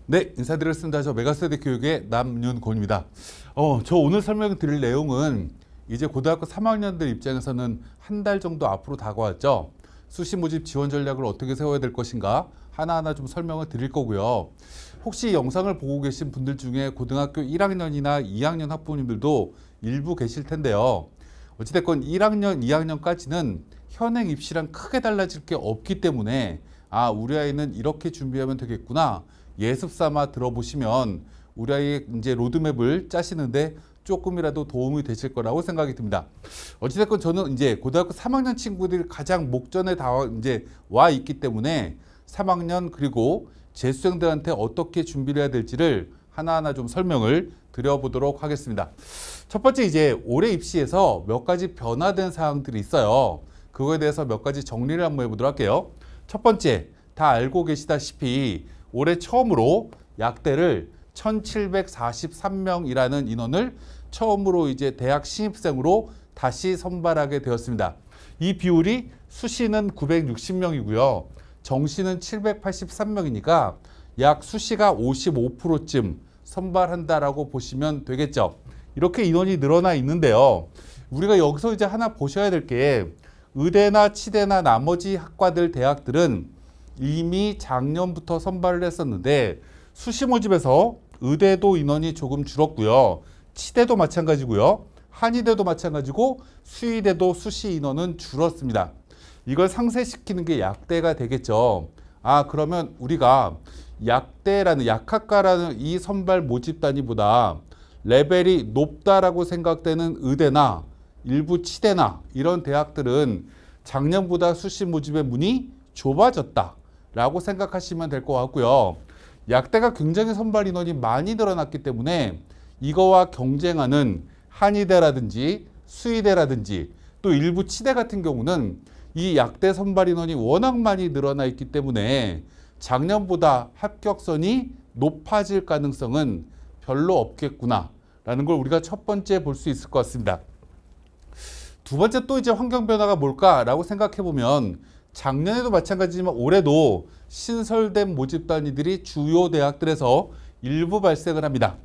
네, 인사드렸습니다. 저 메가세대 교육의 남윤곤입니다. 저 오늘 설명드릴 내용은 이제 고등학교 3학년들 입장에서는 한 달 정도 앞으로 다가왔죠. 수시 모집 지원 전략을 어떻게 세워야 될 것인가 하나하나 좀 설명을 드릴 거고요. 혹시 영상을 보고 계신 분들 중에 고등학교 1학년이나 2학년 학부모님들도 일부 계실 텐데요. 어찌됐건 1학년, 2학년까지는 현행 입시랑 크게 달라질 게 없기 때문에 우리 아이는 이렇게 준비하면 되겠구나. 예습 삼아 들어보시면 우리 아이의 이제 로드맵을 짜시는데 조금이라도 도움이 되실 거라고 생각이 듭니다. 어찌됐건 저는 이제 고등학교 3학년 친구들이 가장 목전에 이제 와 있기 때문에 3학년 그리고 재수생들한테 어떻게 준비를 해야 될지를 하나하나 좀 설명을 드려보도록 하겠습니다. 첫 번째 이제 올해 입시에서 몇 가지 변화된 사항들이 있어요. 그거에 대해서 몇 가지 정리를 한번 해보도록 할게요. 첫 번째, 다 알고 계시다시피 올해 처음으로 약대를 1743명이라는 인원을 처음으로 이제 대학 신입생으로 다시 선발하게 되었습니다. 이 비율이 수시는 960명이고요. 정시는 783명이니까 약 수시가 55%쯤 선발한다라고 보시면 되겠죠. 이렇게 인원이 늘어나 있는데요. 우리가 여기서 이제 하나 보셔야 될 게 의대나 치대나 나머지 학과들 대학들은 이미 작년부터 선발을 했었는데 수시 모집에서 의대도 인원이 조금 줄었고요. 치대도 마찬가지고요. 한의대도 마찬가지고 수의대도 수시 인원은 줄었습니다. 이걸 상쇄시키는 게 약대가 되겠죠. 그러면 우리가 약대라는 약학과라는 이 선발 모집 단위보다 레벨이 높다라고 생각되는 의대나 일부 치대나 이런 대학들은 작년보다 수시 모집의 문이 좁아졌다라고 생각하시면 될 것 같고요. 약대가 굉장히 선발 인원이 많이 늘어났기 때문에 이거와 경쟁하는 한의대라든지 수의대라든지 또 일부 치대 같은 경우는 이 약대 선발 인원이 워낙 많이 늘어나 있기 때문에 작년보다 합격선이 높아질 가능성은 별로 없겠구나라는 걸 우리가 첫 번째 볼 수 있을 것 같습니다. 두 번째 또 이제 환경 변화가 뭘까라고 생각해 보면 작년에도 마찬가지지만 올해도 신설된 모집 단위들이 주요 대학들에서 일부 발생을 합니다.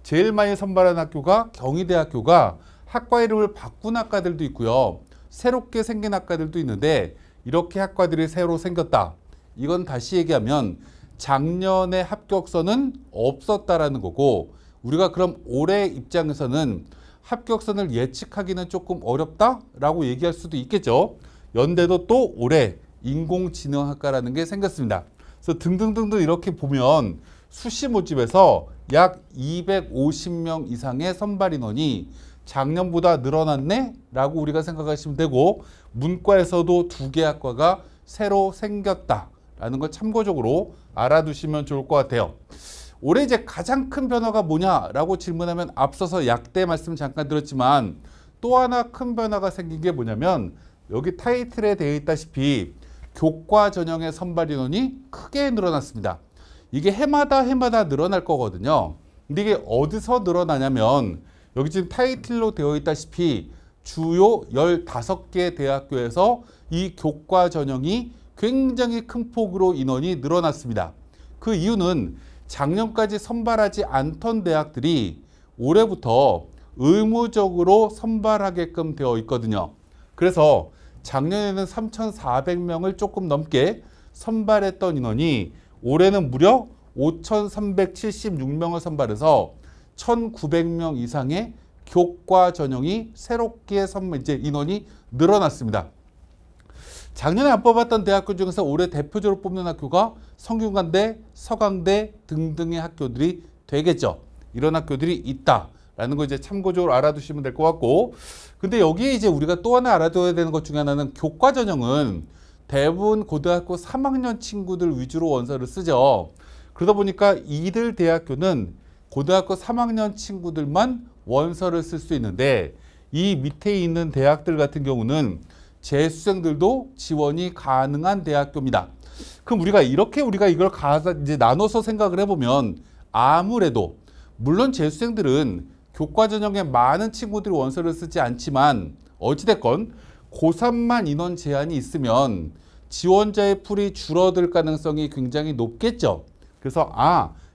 제일 많이 선발한 학교가 경희대학교가 학과 이름을 바꾼 학과들도 있고요. 새롭게 생긴 학과들도 있는데 이렇게 학과들이 새로 생겼다. 이건 다시 얘기하면 작년에 합격선은 없었다라는 거고 우리가 그럼 올해 입장에서는 합격선을 예측하기는 조금 어렵다라고 얘기할 수도 있겠죠. 연대도 또 올해 인공지능학과라는 게 생겼습니다. 그래서 등등등등 이렇게 보면 수시 모집에서 약 250명 이상의 선발 인원이 작년보다 늘어났네? 라고 우리가 생각하시면 되고 문과에서도 2개 학과가 새로 생겼다라는 걸 참고적으로 알아두시면 좋을 것 같아요. 올해 이제 가장 큰 변화가 뭐냐라고 질문하면 앞서서 약대 말씀 잠깐 드렸지만 또 하나 큰 변화가 생긴 게 뭐냐면 여기 타이틀에 되어 있다시피 교과 전형의 선발 인원이 크게 늘어났습니다. 이게 해마다 늘어날 거거든요. 근데 이게 어디서 늘어나냐면 여기 지금 타이틀로 되어 있다시피 주요 15개 대학교에서 이 교과 전형이 굉장히 큰 폭으로 인원이 늘어났습니다. 그 이유는 작년까지 선발하지 않던 대학들이 올해부터 의무적으로 선발하게끔 되어 있거든요. 그래서 작년에는 3,400명을 조금 넘게 선발했던 인원이 올해는 무려 5,376명을 선발해서 1,900명 이상의 교과 전형이 새롭게 이제 인원이 늘어났습니다. 작년에 안 뽑았던 대학교 중에서 올해 대표적으로 뽑는 학교가 성균관대, 서강대 등등의 학교들이 되겠죠. 이런 학교들이 있다라는 거 이제 참고적으로 알아두시면 될 것 같고, 근데 여기에 이제 우리가 또 하나 알아둬야 되는 것 중에 하나는 교과 전형은 대부분 고등학교 3학년 친구들 위주로 원서를 쓰죠. 그러다 보니까 이들 대학교는 고등학교 3학년 친구들만 원서를 쓸 수 있는데 이 밑에 있는 대학들 같은 경우는 재수생들도 지원이 가능한 대학교입니다. 그럼 우리가 이걸 이제 나눠서 생각을 해보면 아무래도 물론 재수생들은 교과 전형에 많은 친구들이 원서를 쓰지 않지만 어찌됐건 고3만 인원 제한이 있으면 지원자의 풀이 줄어들 가능성이 굉장히 높겠죠. 그래서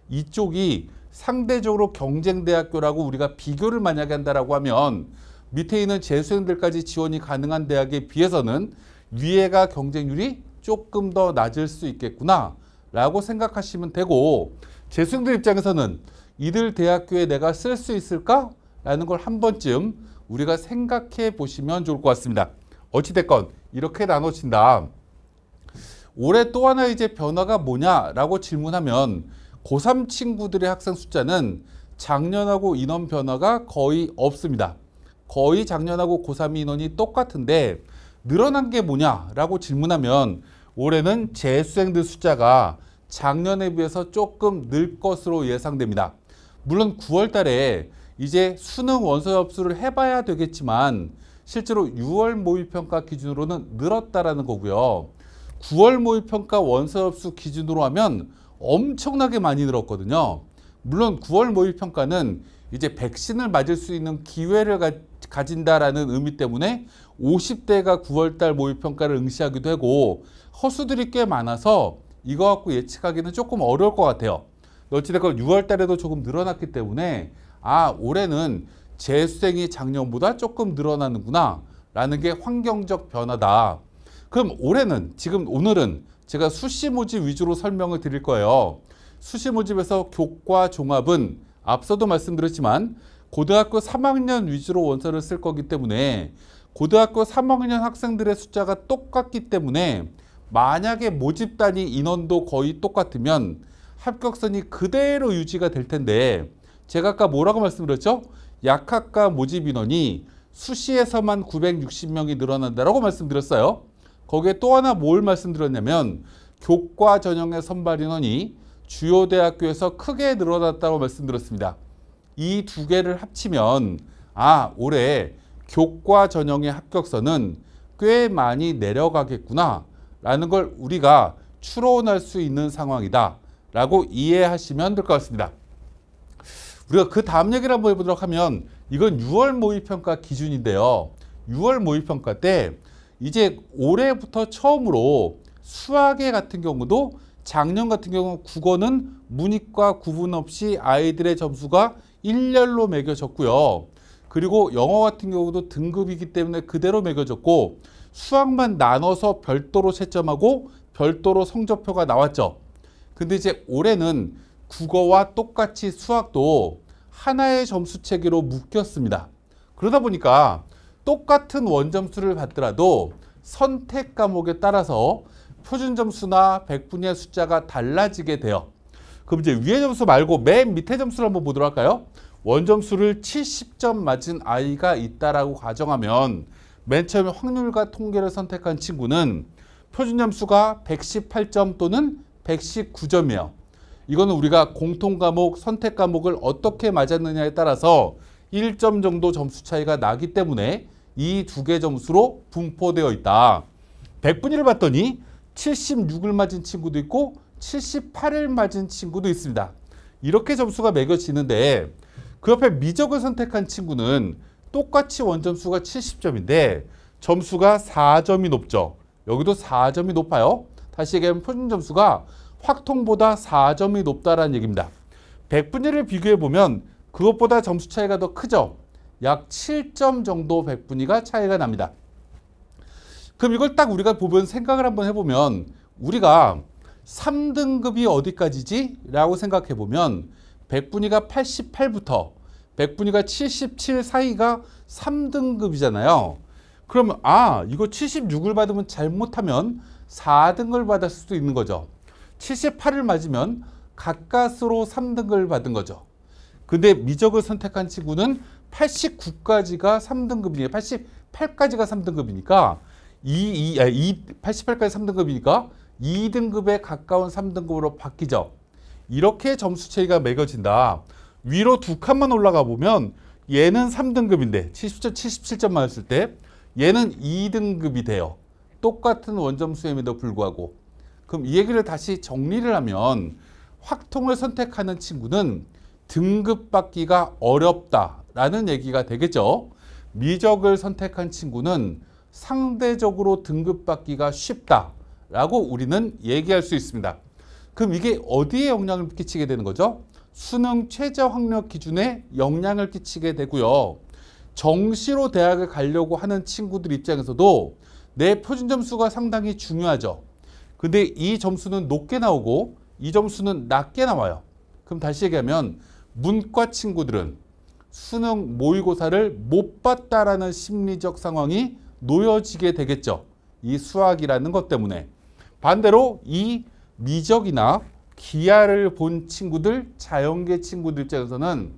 이쪽이 상대적으로 경쟁대학교라고 우리가 비교를 만약에 한다라고 하면 밑에 있는 재수생들까지 지원이 가능한 대학에 비해서는 위에가 경쟁률이 조금 더 낮을 수 있겠구나 라고 생각하시면 되고, 재수생들 입장에서는 이들 대학교에 내가 쓸 수 있을까? 라는 걸 한 번쯤 우리가 생각해 보시면 좋을 것 같습니다. 어찌됐건 이렇게 나눠진다. 올해 또 하나 이제 변화가 뭐냐라고 질문하면 고3 친구들의 학생 숫자는 작년하고 인원 변화가 거의 없습니다. 거의 작년하고 고3 인원이 똑같은데 늘어난 게 뭐냐라고 질문하면 올해는 재수생들 숫자가 작년에 비해서 조금 늘 것으로 예상됩니다. 물론 9월 달에 이제 수능 원서 접수를 해봐야 되겠지만 실제로 6월 모의평가 기준으로는 늘었다라는 거고요. 9월 모의평가 원서 접수 기준으로 하면 엄청나게 많이 늘었거든요. 물론 9월 모의평가는 이제 백신을 맞을 수 있는 기회를 가진다라는 의미 때문에 50대가 9월달 모의평가를 응시하기도 하고 허수들이 꽤 많아서 이거 갖고 예측하기는 조금 어려울 것 같아요. 어찌됐건 6월달에도 조금 늘어났기 때문에 올해는 재수생이 작년보다 조금 늘어나는구나 라는 게 환경적 변화다. 그럼 올해는 오늘은 제가 수시 모집 위주로 설명을 드릴 거예요. 수시 모집에서 교과 종합은 앞서도 말씀드렸지만 고등학교 3학년 위주로 원서를 쓸 거기 때문에 고등학교 3학년 학생들의 숫자가 똑같기 때문에 만약에 모집 단위 인원도 거의 똑같으면 합격선이 그대로 유지가 될 텐데 제가 아까 뭐라고 말씀드렸죠? 약학과 모집 인원이 수시에서만 960명이 늘어난다라고 말씀드렸어요. 거기에 또 하나 뭘 말씀드렸냐면 교과 전형의 선발 인원이 주요 대학교에서 크게 늘어났다고 말씀드렸습니다. 이 두 개를 합치면 올해 교과 전형의 합격선은 꽤 많이 내려가겠구나 라는 걸 우리가 추론할 수 있는 상황이다 라고 이해하시면 될 것 같습니다. 우리가 그 다음 얘기를 한번 해보도록 하면 이건 6월 모의평가 기준인데요. 6월 모의평가 때 이제 올해부터 처음으로 수학에 같은 경우도 작년 같은 경우 국어는 문이과 구분 없이 아이들의 점수가 일렬로 매겨졌고요. 그리고 영어 같은 경우도 등급이기 때문에 그대로 매겨졌고 수학만 나눠서 별도로 채점하고 별도로 성적표가 나왔죠. 근데 이제 올해는 국어와 똑같이 수학도 하나의 점수 체계로 묶였습니다. 그러다 보니까 똑같은 원점수를 받더라도 선택 과목에 따라서 표준 점수나 백분위의 숫자가 달라지게 돼요. 그럼 이제 위의 점수 말고 맨 밑에 점수를 한번 보도록 할까요? 원점수를 70점 맞은 아이가 있다라고 가정하면 맨 처음에 확률과 통계를 선택한 친구는 표준 점수가 118점 또는 119점이에요. 이거는 우리가 공통 과목, 선택 과목을 어떻게 맞았느냐에 따라서 1점 정도 점수 차이가 나기 때문에 이 두 개 점수로 분포되어 있다. 백분위를 봤더니 76을 맞은 친구도 있고 78을 맞은 친구도 있습니다. 이렇게 점수가 매겨지는데 그 옆에 미적을 선택한 친구는 똑같이 원점수가 70점인데 점수가 4점이 높죠. 여기도 4점이 높아요. 다시 얘기하면 표준 점수가 확통보다 4점이 높다라는 얘기입니다. 백분위를 비교해보면 그것보다 점수 차이가 더 크죠. 약 7점 정도 백분위가 차이가 납니다. 그럼 이걸 딱 우리가 보면 생각을 한번 해보면 우리가 3등급이 어디까지지? 라고 생각해보면 백분위가 88부터 백분위가 77 사이가 3등급이잖아요. 그러면 이거 76을 받으면 잘못하면 4등급을 받을 수도 있는 거죠. 78을 맞으면 가까스로 3등급을 받은 거죠. 근데 미적을 선택한 친구는 89까지가 3등급이니까 88까지가 3등급이니까 88까지 3등급이니까 2등급에 가까운 3등급으로 바뀌죠. 이렇게 점수 차이가 매겨진다. 위로 두 칸만 올라가 보면 얘는 3등급인데 70점, 77점 맞았을 때 얘는 2등급이 돼요. 똑같은 원점수임에도 불구하고. 그럼 이 얘기를 다시 정리를 하면 확통을 선택하는 친구는 등급 받기가 어렵다라는 얘기가 되겠죠. 미적을 선택한 친구는 상대적으로 등급 받기가 쉽다라고 우리는 얘기할 수 있습니다. 그럼 이게 어디에 영향을 끼치게 되는 거죠? 수능 최저 학력 기준에 영향을 끼치게 되고요. 정시로 대학을 가려고 하는 친구들 입장에서도 내 표준 점수가 상당히 중요하죠. 근데 이 점수는 높게 나오고 이 점수는 낮게 나와요. 그럼 다시 얘기하면 문과 친구들은 수능 모의고사를 못 봤다라는 심리적 상황이 놓여지게 되겠죠. 이 수학이라는 것 때문에. 반대로 이 미적이나 기하를 본 친구들, 자연계 친구들 입장에서는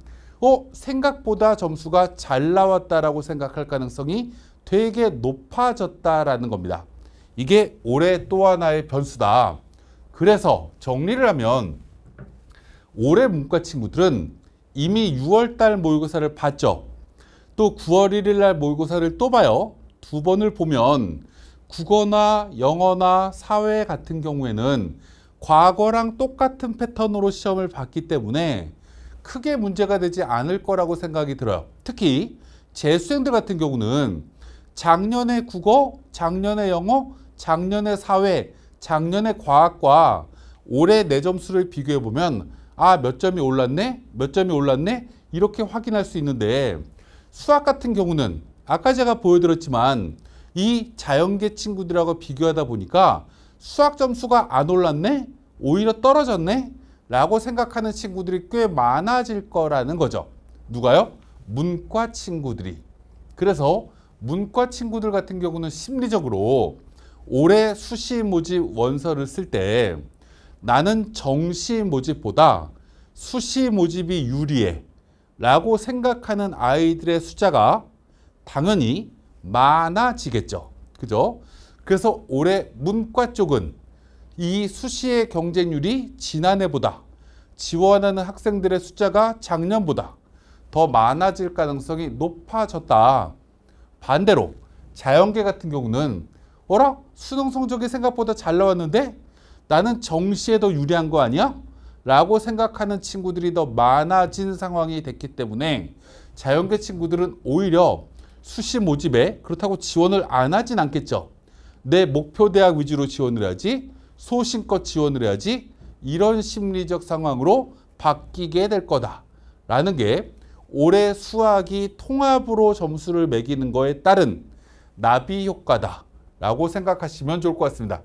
생각보다 점수가 잘 나왔다라고 생각할 가능성이 되게 높아졌다라는 겁니다. 이게 올해 또 하나의 변수다. 그래서 정리를 하면 올해 문과 친구들은 이미 6월달 모의고사를 봤죠. 또 9월 1일 날 모의고사를 또 봐요. 두 번을 보면 국어나 영어나 사회 같은 경우에는 과거랑 똑같은 패턴으로 시험을 봤기 때문에 크게 문제가 되지 않을 거라고 생각이 들어요. 특히 재수생들 같은 경우는 작년에 국어, 작년에 영어, 작년에 사회, 작년에 과학과 올해 내 점수를 비교해 보면 몇 점이 올랐네? 몇 점이 올랐네? 이렇게 확인할 수 있는데 수학 같은 경우는 아까 제가 보여드렸지만 이 자연계 친구들하고 비교하다 보니까 수학 점수가 안 올랐네? 오히려 떨어졌네? 라고 생각하는 친구들이 꽤 많아질 거라는 거죠. 누가요? 문과 친구들이. 그래서 문과 친구들 같은 경우는 심리적으로 올해 수시 모집 원서를 쓸 때 나는 정시 모집보다 수시 모집이 유리해 라고 생각하는 아이들의 숫자가 당연히 많아지겠죠. 그죠? 그래서 올해 문과 쪽은 이 수시의 경쟁률이 지난해보다 지원하는 학생들의 숫자가 작년보다 더 많아질 가능성이 높아졌다. 반대로 자연계 같은 경우는 수능 성적이 생각보다 잘 나왔는데 나는 정시에 더 유리한 거 아니야? 라고 생각하는 친구들이 더 많아진 상황이 됐기 때문에 자연계 친구들은 오히려 수시 모집에 그렇다고 지원을 안 하진 않겠죠. 내 목표 대학 위주로 지원을 해야지, 소신껏 지원을 해야지, 이런 심리적 상황으로 바뀌게 될 거다라는 게 올해 수학이 통합으로 점수를 매기는 거에 따른 나비 효과다라고 생각하시면 좋을 것 같습니다.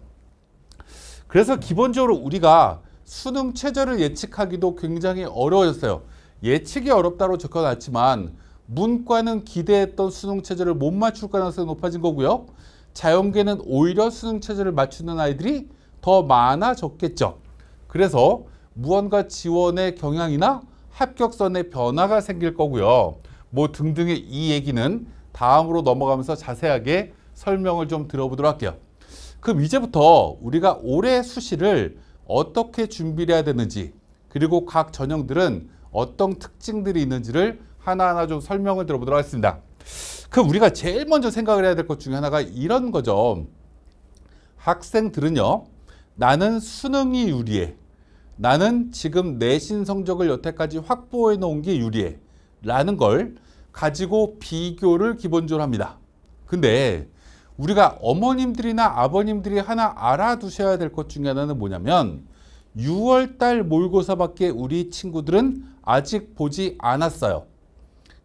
그래서 기본적으로 우리가 수능 최저를 예측하기도 굉장히 어려워졌어요. 예측이 어렵다고 적혀놨지만 문과는 기대했던 수능 최저를 못 맞출 가능성이 높아진 거고요. 자연계는 오히려 수능 최저를 맞추는 아이들이 더 많아졌겠죠. 그래서 무언가 지원의 경향이나 합격선의 변화가 생길 거고요. 등등의 이 얘기는 다음으로 넘어가면서 자세하게 설명을 좀 들어보도록 할게요. 그럼 이제부터 우리가 올해 수시를 어떻게 준비를 해야 되는지, 그리고 각 전형들은 어떤 특징들이 있는지를 하나하나 좀 설명을 들어보도록 하겠습니다. 그럼 우리가 제일 먼저 생각을 해야 될 것 중에 하나가 이런 거죠. 학생들은요, 나는 수능이 유리해. 나는 지금 내신 성적을 여태까지 확보해 놓은 게 유리해. 라는 걸 가지고 비교를 기본적으로 합니다. 근데 우리가 어머님들이나 아버님들이 하나 알아두셔야 될 것 중에 하나는 뭐냐면 6월달 모의고사밖에 우리 친구들은 아직 보지 않았어요.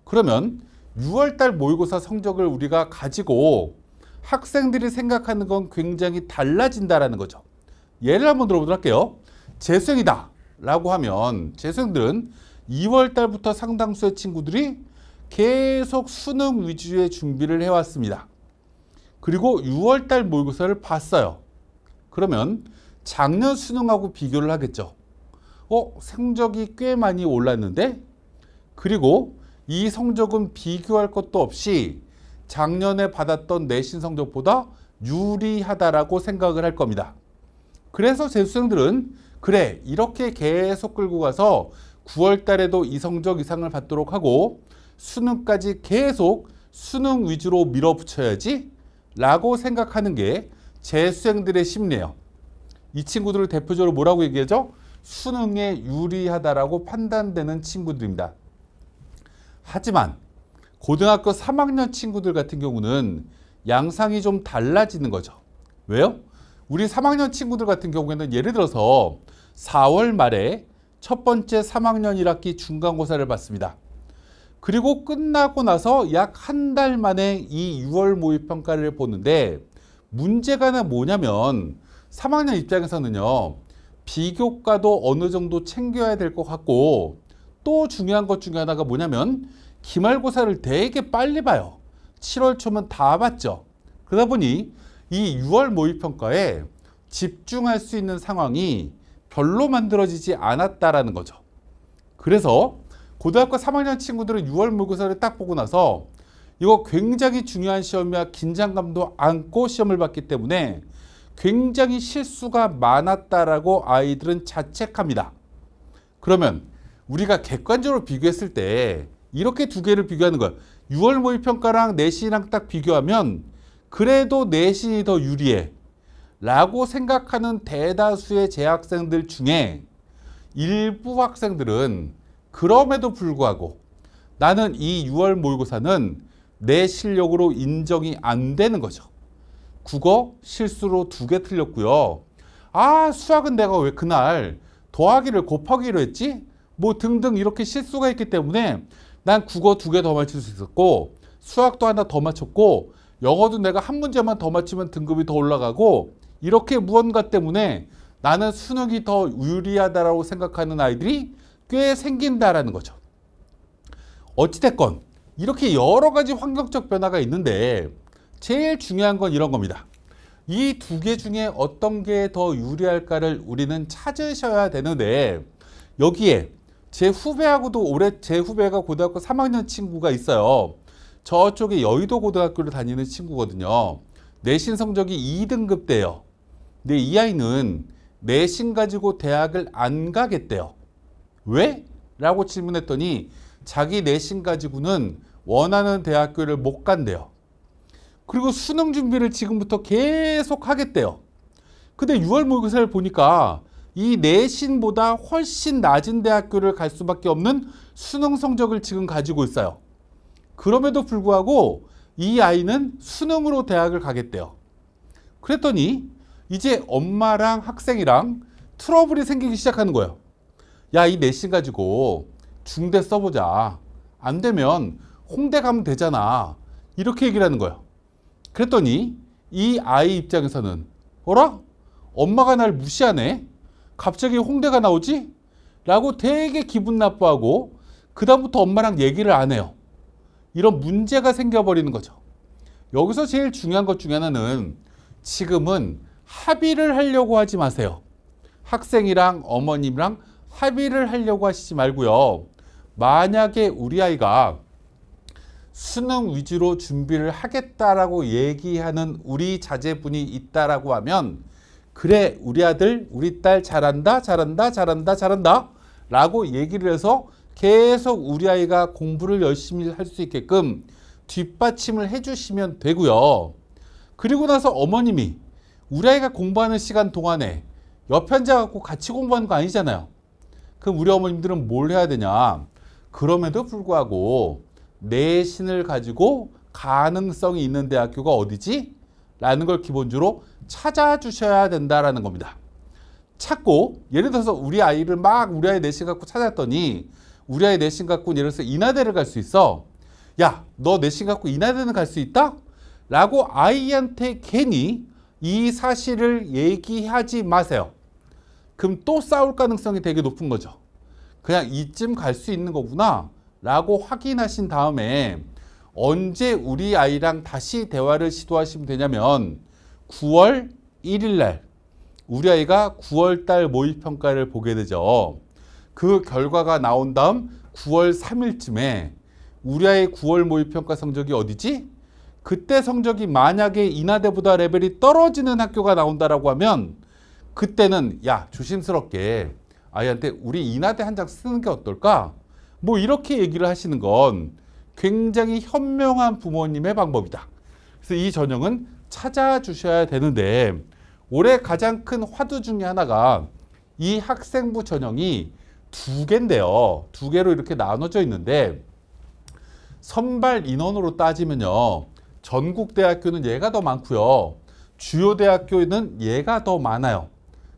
그러면 6월달 모의고사 성적을 우리가 가지고 학생들이 생각하는 건 굉장히 달라진다라는 거죠. 예를 한번 들어보도록 할게요. 재수생이다 라고 하면 재수생들은 2월달부터 상당수의 친구들이 계속 수능 위주의 준비를 해왔습니다. 그리고 6월달 모의고사를 봤어요. 그러면 작년 수능하고 비교를 하겠죠. 성적이 꽤 많이 올랐는데, 그리고 이 성적은 비교할 것도 없이 작년에 받았던 내신 성적보다 유리하다라고 생각을 할 겁니다. 그래서 재수생들은 그래, 이렇게 계속 끌고 가서 9월 달에도 이 성적 이상을 받도록 하고 수능까지 계속 수능 위주로 밀어붙여야지 라고 생각하는 게 재수생들의 심리예요. 이 친구들을 대표적으로 뭐라고 얘기하죠? 수능에 유리하다라고 판단되는 친구들입니다. 하지만 고등학교 3학년 친구들 같은 경우는 양상이 좀 달라지는 거죠. 왜요? 우리 3학년 친구들 같은 경우에는 예를 들어서 4월 말에 첫 번째 3학년 1학기 중간고사를 봤습니다. 그리고 끝나고 나서 약 한 달 만에 이 6월 모의평가를 보는데 문제가 뭐냐면 3학년 입장에서는요. 비교과도 어느 정도 챙겨야 될 것 같고 또 중요한 것 중에 하나가 뭐냐면 기말고사를 되게 빨리 봐요. 7월 초면 다 봤죠. 그러다 보니 이 6월 모의평가에 집중할 수 있는 상황이 별로 만들어지지 않았다라는 거죠. 그래서 고등학교 3학년 친구들은 6월 모의고사를 딱 보고 나서 이거 굉장히 중요한 시험이야 긴장감도 안고 시험을 봤기 때문에 굉장히 실수가 많았다라고 아이들은 자책합니다. 그러면 우리가 객관적으로 비교했을 때 이렇게 두 개를 비교하는 거예요. 6월 모의평가랑 내신이랑 딱 비교하면 그래도 내신이 더 유리해 라고 생각하는 대다수의 재학생들 중에 일부 학생들은 그럼에도 불구하고 나는 이 6월 모의고사는 내 실력으로 인정이 안 되는 거죠. 국어 실수로 2개 틀렸고요. 아, 수학은 내가 왜 그날 더하기를 곱하기로 했지? 뭐 등등 이렇게 실수가 있기 때문에 난 국어 2개 더 맞출 수 있었고 수학도 하나 더 맞췄고 영어도 내가 한 문제만 더 맞추면 등급이 더 올라가고 이렇게 무언가 때문에 나는 수능이 더 유리하다라고 생각하는 아이들이 꽤 생긴다라는 거죠. 어찌됐건 이렇게 여러 가지 환경적 변화가 있는데 제일 중요한 건 이런 겁니다. 이 2개 중에 어떤 게 더 유리할까를 우리는 찾으셔야 되는데 여기에 제 후배하고도 올해 제 후배가 고등학교 3학년 친구가 있어요. 저쪽에 여의도 고등학교를 다니는 친구거든요. 내신 성적이 2등급대요. 근데 이 아이는 내신 가지고 대학을 안 가겠대요. 왜? 라고 질문했더니 자기 내신 가지고는 원하는 대학교를 못 간대요. 그리고 수능 준비를 지금부터 계속 하겠대요. 근데 6월 모의고사를 보니까 이 내신보다 훨씬 낮은 대학교를 갈 수밖에 없는 수능 성적을 지금 가지고 있어요. 그럼에도 불구하고 이 아이는 수능으로 대학을 가겠대요. 그랬더니 이제 엄마랑 학생이랑 트러블이 생기기 시작하는 거예요. 야, 이 내신 가지고 중대 써보자. 안 되면 홍대 가면 되잖아. 이렇게 얘기를 하는 거예요. 그랬더니 이 아이 입장에서는 어라? 엄마가 날 무시하네? 갑자기 홍대가 나오지? 라고 되게 기분 나빠하고 그다음부터 엄마랑 얘기를 안 해요. 이런 문제가 생겨버리는 거죠. 여기서 제일 중요한 것 중에 하나는 지금은 합의를 하려고 하지 마세요. 학생이랑 어머님이랑 합의를 하려고 하시지 말고요. 만약에 우리 아이가 수능 위주로 준비를 하겠다라고 얘기하는 우리 자제분이 있다라고 하면 그래, 우리 아들, 우리 딸 잘한다, 잘한다, 잘한다, 잘한다 라고 얘기를 해서 계속 우리 아이가 공부를 열심히 할 수 있게끔 뒷받침을 해주시면 되고요. 그리고 나서 어머님이 우리 아이가 공부하는 시간 동안에 옆에 앉아갖고 같이 공부하는 거 아니잖아요. 그럼 우리 어머님들은 뭘 해야 되냐? 그럼에도 불구하고 내신을 가지고 가능성이 있는 대학교가 어디지? 라는 걸 기본적으로 찾아주셔야 된다라는 겁니다. 찾고 예를 들어서 우리 아이를 막 우리 아이 내신 갖고 찾았더니 우리 아이 내신 갖고 예를 들어서 인하대를 갈 수 있어. 야, 너 내신 갖고 인하대는 갈 수 있다? 라고 아이한테 괜히 이 사실을 얘기하지 마세요. 그럼 또 싸울 가능성이 되게 높은 거죠. 그냥 이쯤 갈 수 있는 거구나 라고 확인하신 다음에 언제 우리 아이랑 다시 대화를 시도하시면 되냐면 9월 1일 날 우리 아이가 9월 달 모의평가를 보게 되죠. 그 결과가 나온 다음 9월 3일쯤에 우리 아이의 9월 모의평가 성적이 어디지? 그때 성적이 만약에 인하대보다 레벨이 떨어지는 학교가 나온다라고 하면 그때는 야, 조심스럽게 아이한테 우리 인하대 한 장 쓰는 게 어떨까? 뭐 이렇게 얘기를 하시는 건 굉장히 현명한 부모님의 방법이다. 그래서 이 전형은 찾아주셔야 되는데 올해 가장 큰 화두 중에 하나가 이 학생부 전형이 2개인데요. 2개로 이렇게 나눠져 있는데 선발 인원으로 따지면요. 전국 대학교는 얘가 더 많고요. 주요 대학교는 얘가 더 많아요.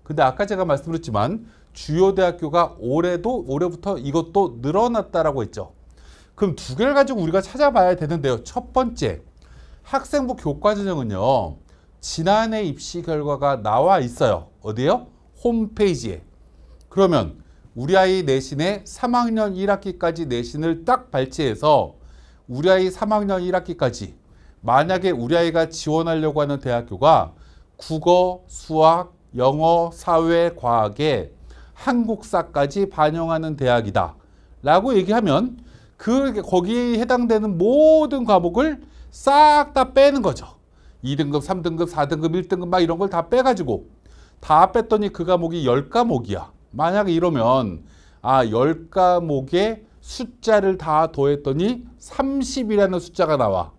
근데 아까 제가 말씀드렸지만 주요 대학교가 올해부터 이것도 늘어났다라고 했죠. 그럼 두 개를 가지고 우리가 찾아봐야 되는데요. 첫 번째, 학생부 교과 전형은요. 지난해 입시 결과가 나와 있어요. 어디요? 홈페이지에. 그러면 우리 아이 내신에 3학년 1학기까지 내신을 딱 발췌해서 우리 아이 3학년 1학기까지 만약에 우리 아이가 지원하려고 하는 대학교가 국어, 수학, 영어, 사회, 과학에 한국사까지 반영하는 대학이다 라고 얘기하면 거기에 해당되는 모든 과목을 싹 다 빼는 거죠. 2등급, 3등급, 4등급, 1등급 막 이런 걸 다 빼가지고 다 뺐더니 그 과목이 10과목이야. 만약에 이러면 10과목의 숫자를 다 더했더니 30이라는 숫자가 나와.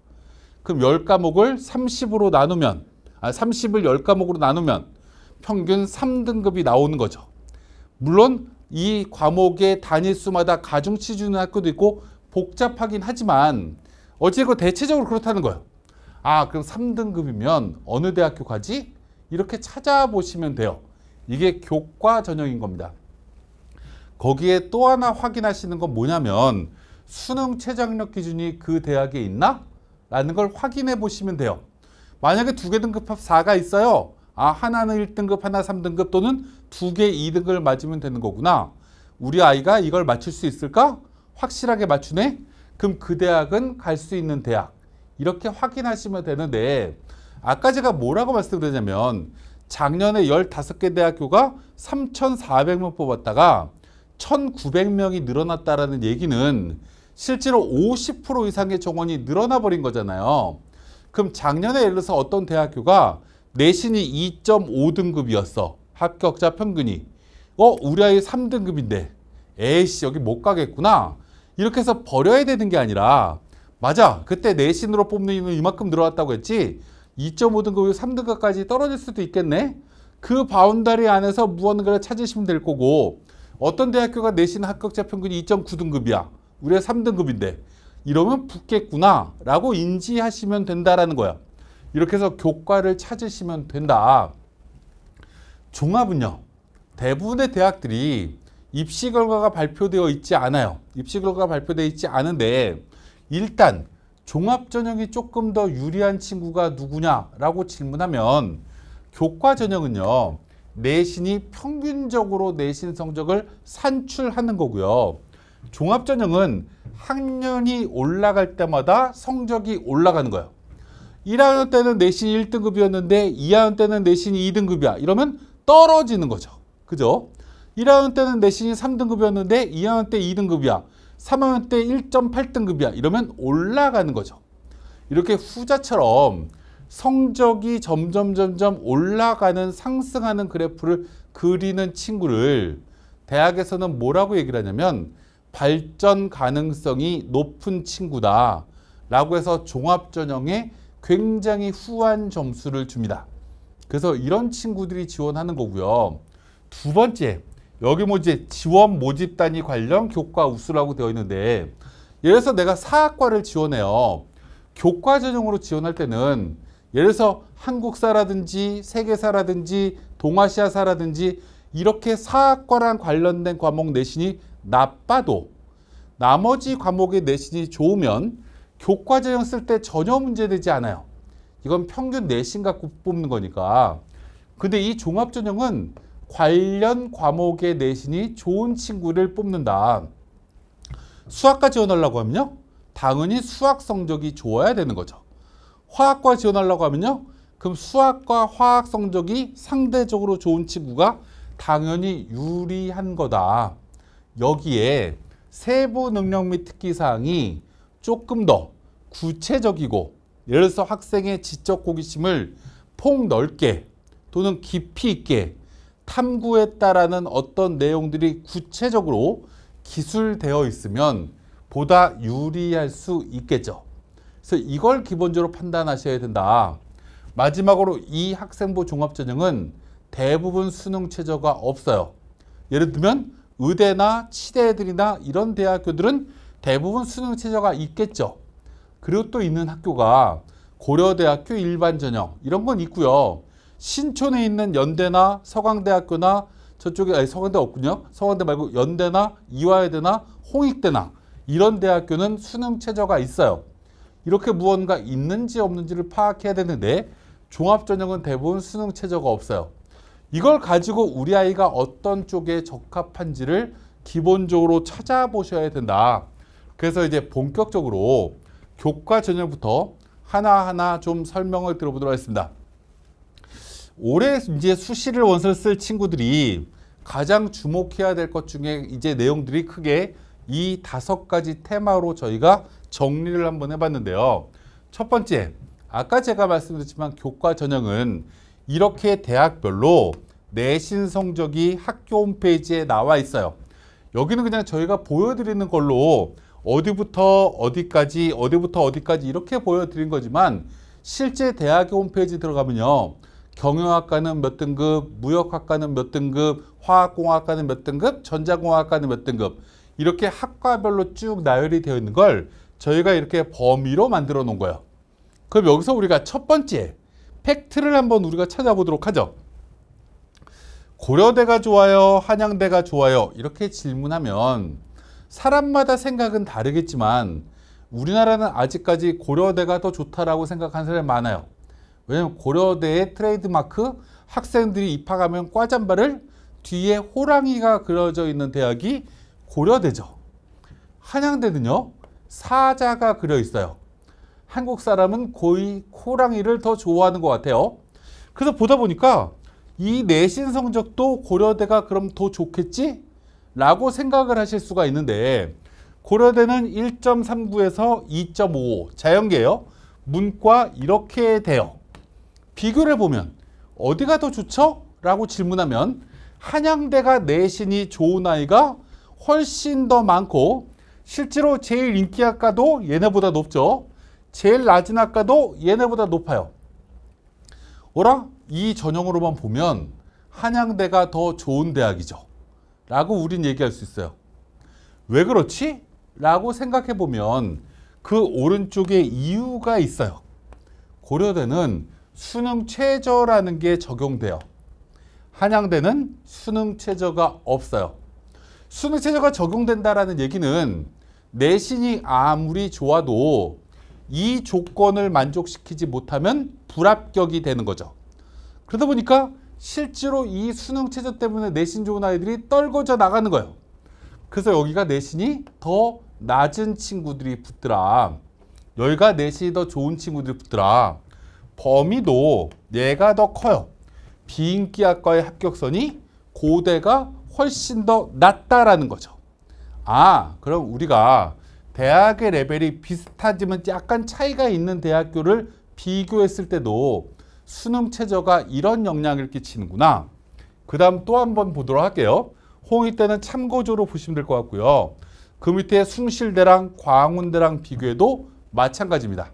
그럼 10과목을 30으로 나누면 30을 10과목으로 나누면 평균 3등급이 나오는 거죠. 물론 이 과목의 단위수마다 가중치 주는 학교도 있고 복잡하긴 하지만 어쨌건 대체적으로 그렇다는 거예요. 그럼 3등급이면 어느 대학교 가지? 이렇게 찾아보시면 돼요. 이게 교과 전형인 겁니다. 거기에 또 하나 확인하시는 건 뭐냐면 수능 최저학력 기준이 그 대학에 있나? 라는 걸 확인해 보시면 돼요. 만약에 두 개 등급합 4가 있어요. 하나는 1등급, 하나 3등급 또는 두 개 2등급을 맞으면 되는 거구나. 우리 아이가 이걸 맞출 수 있을까? 확실하게 맞추네? 그럼 그 대학은 갈 수 있는 대학. 이렇게 확인하시면 되는데 아까 제가 뭐라고 말씀드렸냐면 작년에 15개 대학교가 3,400명 뽑았다가 1,900명이 늘어났다라는 얘기는 실제로 50% 이상의 정원이 늘어나 버린 거잖아요. 그럼 작년에 예를 들어서 어떤 대학교가 내신이 2.5등급이었어. 합격자 평균이. 우리 아이 3등급인데 에이씨 여기 못 가겠구나. 이렇게 해서 버려야 되는 게 아니라 맞아. 그때 내신으로 뽑는 이는 이만큼 늘어났다고 했지 2.5등급, 3등급까지 떨어질 수도 있겠네. 그 바운더리 안에서 무언가를 찾으시면 될 거고 어떤 대학교가 내신 합격자 평균이 2.9등급이야. 우리가 3등급인데 이러면 붙겠구나 라고 인지하시면 된다라는 거야. 이렇게 해서 교과를 찾으시면 된다. 종합은요. 대부분의 대학들이 입시 결과가 발표되어 있지 않아요. 입시 결과가 발표되어 있지 않은데 일단 종합 전형이 조금 더 유리한 친구가 누구냐라고 질문하면 교과 전형은요. 내신이 평균적으로 내신 성적을 산출하는 거고요. 종합 전형은 학년이 올라갈 때마다 성적이 올라가는 거예요. 1학년 때는 내신이 1등급이었는데 2학년 때는 내신이 2등급이야. 이러면 떨어지는 거죠. 그죠? 1학년 때는 내신이 3등급이었는데 2학년 때 2등급이야. 3학년 때 1.8등급이야. 이러면 올라가는 거죠. 이렇게 후자처럼 성적이 점점 올라가는 상승하는 그래프를 그리는 친구를 대학에서는 뭐라고 얘기를 하냐면 발전 가능성이 높은 친구다 라고 해서 종합전형에 굉장히 후한 점수를 줍니다. 그래서 이런 친구들이 지원하는 거고요. 두 번째, 여기 이제 지원 모집 단위 관련 교과 우수라고 되어 있는데 예를 들어서 내가 사학과를 지원해요. 교과 전형으로 지원할 때는 예를 들어서 한국사라든지 세계사라든지 동아시아사라든지 이렇게 사학과랑 관련된 과목 내신이 나빠도 나머지 과목의 내신이 좋으면 교과 전형 쓸 때 전혀 문제되지 않아요. 이건 평균 내신 갖고 뽑는 거니까. 근데 이 종합 전형은 관련 과목의 내신이 좋은 친구를 뽑는다. 수학과 지원하려고 하면요. 당연히 수학 성적이 좋아야 되는 거죠. 화학과 지원하려고 하면요. 그럼 수학과 화학 성적이 상대적으로 좋은 친구가 당연히 유리한 거다. 여기에 세부 능력 및 특기사항이 조금 더 구체적이고 예를 들어서 학생의 지적 호기심을 폭넓게 또는 깊이 있게 탐구했다라는 어떤 내용들이 구체적으로 기술되어 있으면 보다 유리할 수 있겠죠. 그래서 이걸 기본적으로 판단하셔야 된다. 마지막으로 이 학생부 종합전형은 대부분 수능 최저가 없어요. 예를 들면 의대나 치대들이나 이런 대학교들은 대부분 수능 최저가 있겠죠. 그리고 또 있는 학교가 고려대학교 일반전형 이런 건 있고요. 신촌에 있는 연대나 서강대학교나 저쪽에 아니, 서강대 없군요. 서강대 말고 연대나 이화여대나 홍익대나 이런 대학교는 수능 최저가 있어요. 이렇게 무언가 있는지 없는지를 파악해야 되는데 종합전형은 대부분 수능 최저가 없어요. 이걸 가지고 우리 아이가 어떤 쪽에 적합한지를 기본적으로 찾아보셔야 된다. 그래서 이제 본격적으로 교과 전형부터 하나하나 좀 설명을 들어보도록 하겠습니다. 올해 이제 수시를 원서를 쓸 친구들이 가장 주목해야 될 것 중에 이제 내용들이 크게 이 5가지 테마로 저희가 정리를 한번 해봤는데요. 첫 번째, 아까 제가 말씀드렸지만 교과 전형은 이렇게 대학별로 내신 성적이 학교 홈페이지에 나와 있어요. 여기는 그냥 저희가 보여드리는 걸로 어디부터 어디까지 이렇게 보여드린 거지만 실제 대학의 홈페이지 들어가면요. 경영학과는 몇 등급, 무역학과는 몇 등급, 화학공학과는 몇 등급, 전자공학과는 몇 등급 이렇게 학과별로 쭉 나열이 되어 있는 걸 저희가 이렇게 범위로 만들어 놓은 거예요. 그럼 여기서 우리가 첫 번째 팩트를 한번 우리가 찾아보도록 하죠. 고려대가 좋아요? 한양대가 좋아요? 이렇게 질문하면 사람마다 생각은 다르겠지만 우리나라는 아직까지 고려대가 더 좋다라고 생각하는 사람이 많아요. 왜냐하면 고려대의 트레이드마크 학생들이 입학하면 꽈잠바를 뒤에 호랑이가 그려져 있는 대학이 고려대죠. 한양대는요. 사자가 그려 있어요. 한국 사람은 거의 호랑이를 더 좋아하는 것 같아요. 그래서 보다 보니까 이 내신 성적도 고려대가 그럼 더 좋겠지? 라고 생각을 하실 수가 있는데 고려대는 1.39에서 2.55 자연계예요. 문과 이렇게 돼요. 비교를 해보면 어디가 더 좋죠? 라고 질문하면 한양대가 내신이 좋은 아이가 훨씬 더 많고 실제로 제일 인기 학과도 얘네보다 높죠. 제일 낮은 학과도 얘네보다 높아요. 어라? 이 전형으로만 보면 한양대가 더 좋은 대학이죠. 라고 우린 얘기할 수 있어요. 왜 그렇지? 라고 생각해 보면 그 오른쪽에 이유가 있어요. 고려대는 수능 최저라는 게 적용돼요. 한양대는 수능 최저가 없어요. 수능 최저가 적용된다라는 얘기는 내신이 아무리 좋아도 이 조건을 만족시키지 못하면 불합격이 되는 거죠. 그러다 보니까 실제로 이 수능 최저 때문에 내신 좋은 아이들이 떨궈져 나가는 거예요. 그래서 여기가 내신이 더 낮은 친구들이 붙더라. 여기가 내신이 더 좋은 친구들이 붙더라. 범위도 얘가 더 커요. 비인기학과의 합격선이 고대가 훨씬 더 낮다라는 거죠. 아, 그럼 우리가 대학의 레벨이 비슷하지만 약간 차이가 있는 대학교를 비교했을 때도 수능 최저가 이런 영향을 끼치는구나. 그 다음 또 한번 보도록 할게요. 홍익대는 참고조로 보시면 될 것 같고요. 그 밑에 숭실대랑 광운대랑 비교해도 마찬가지입니다.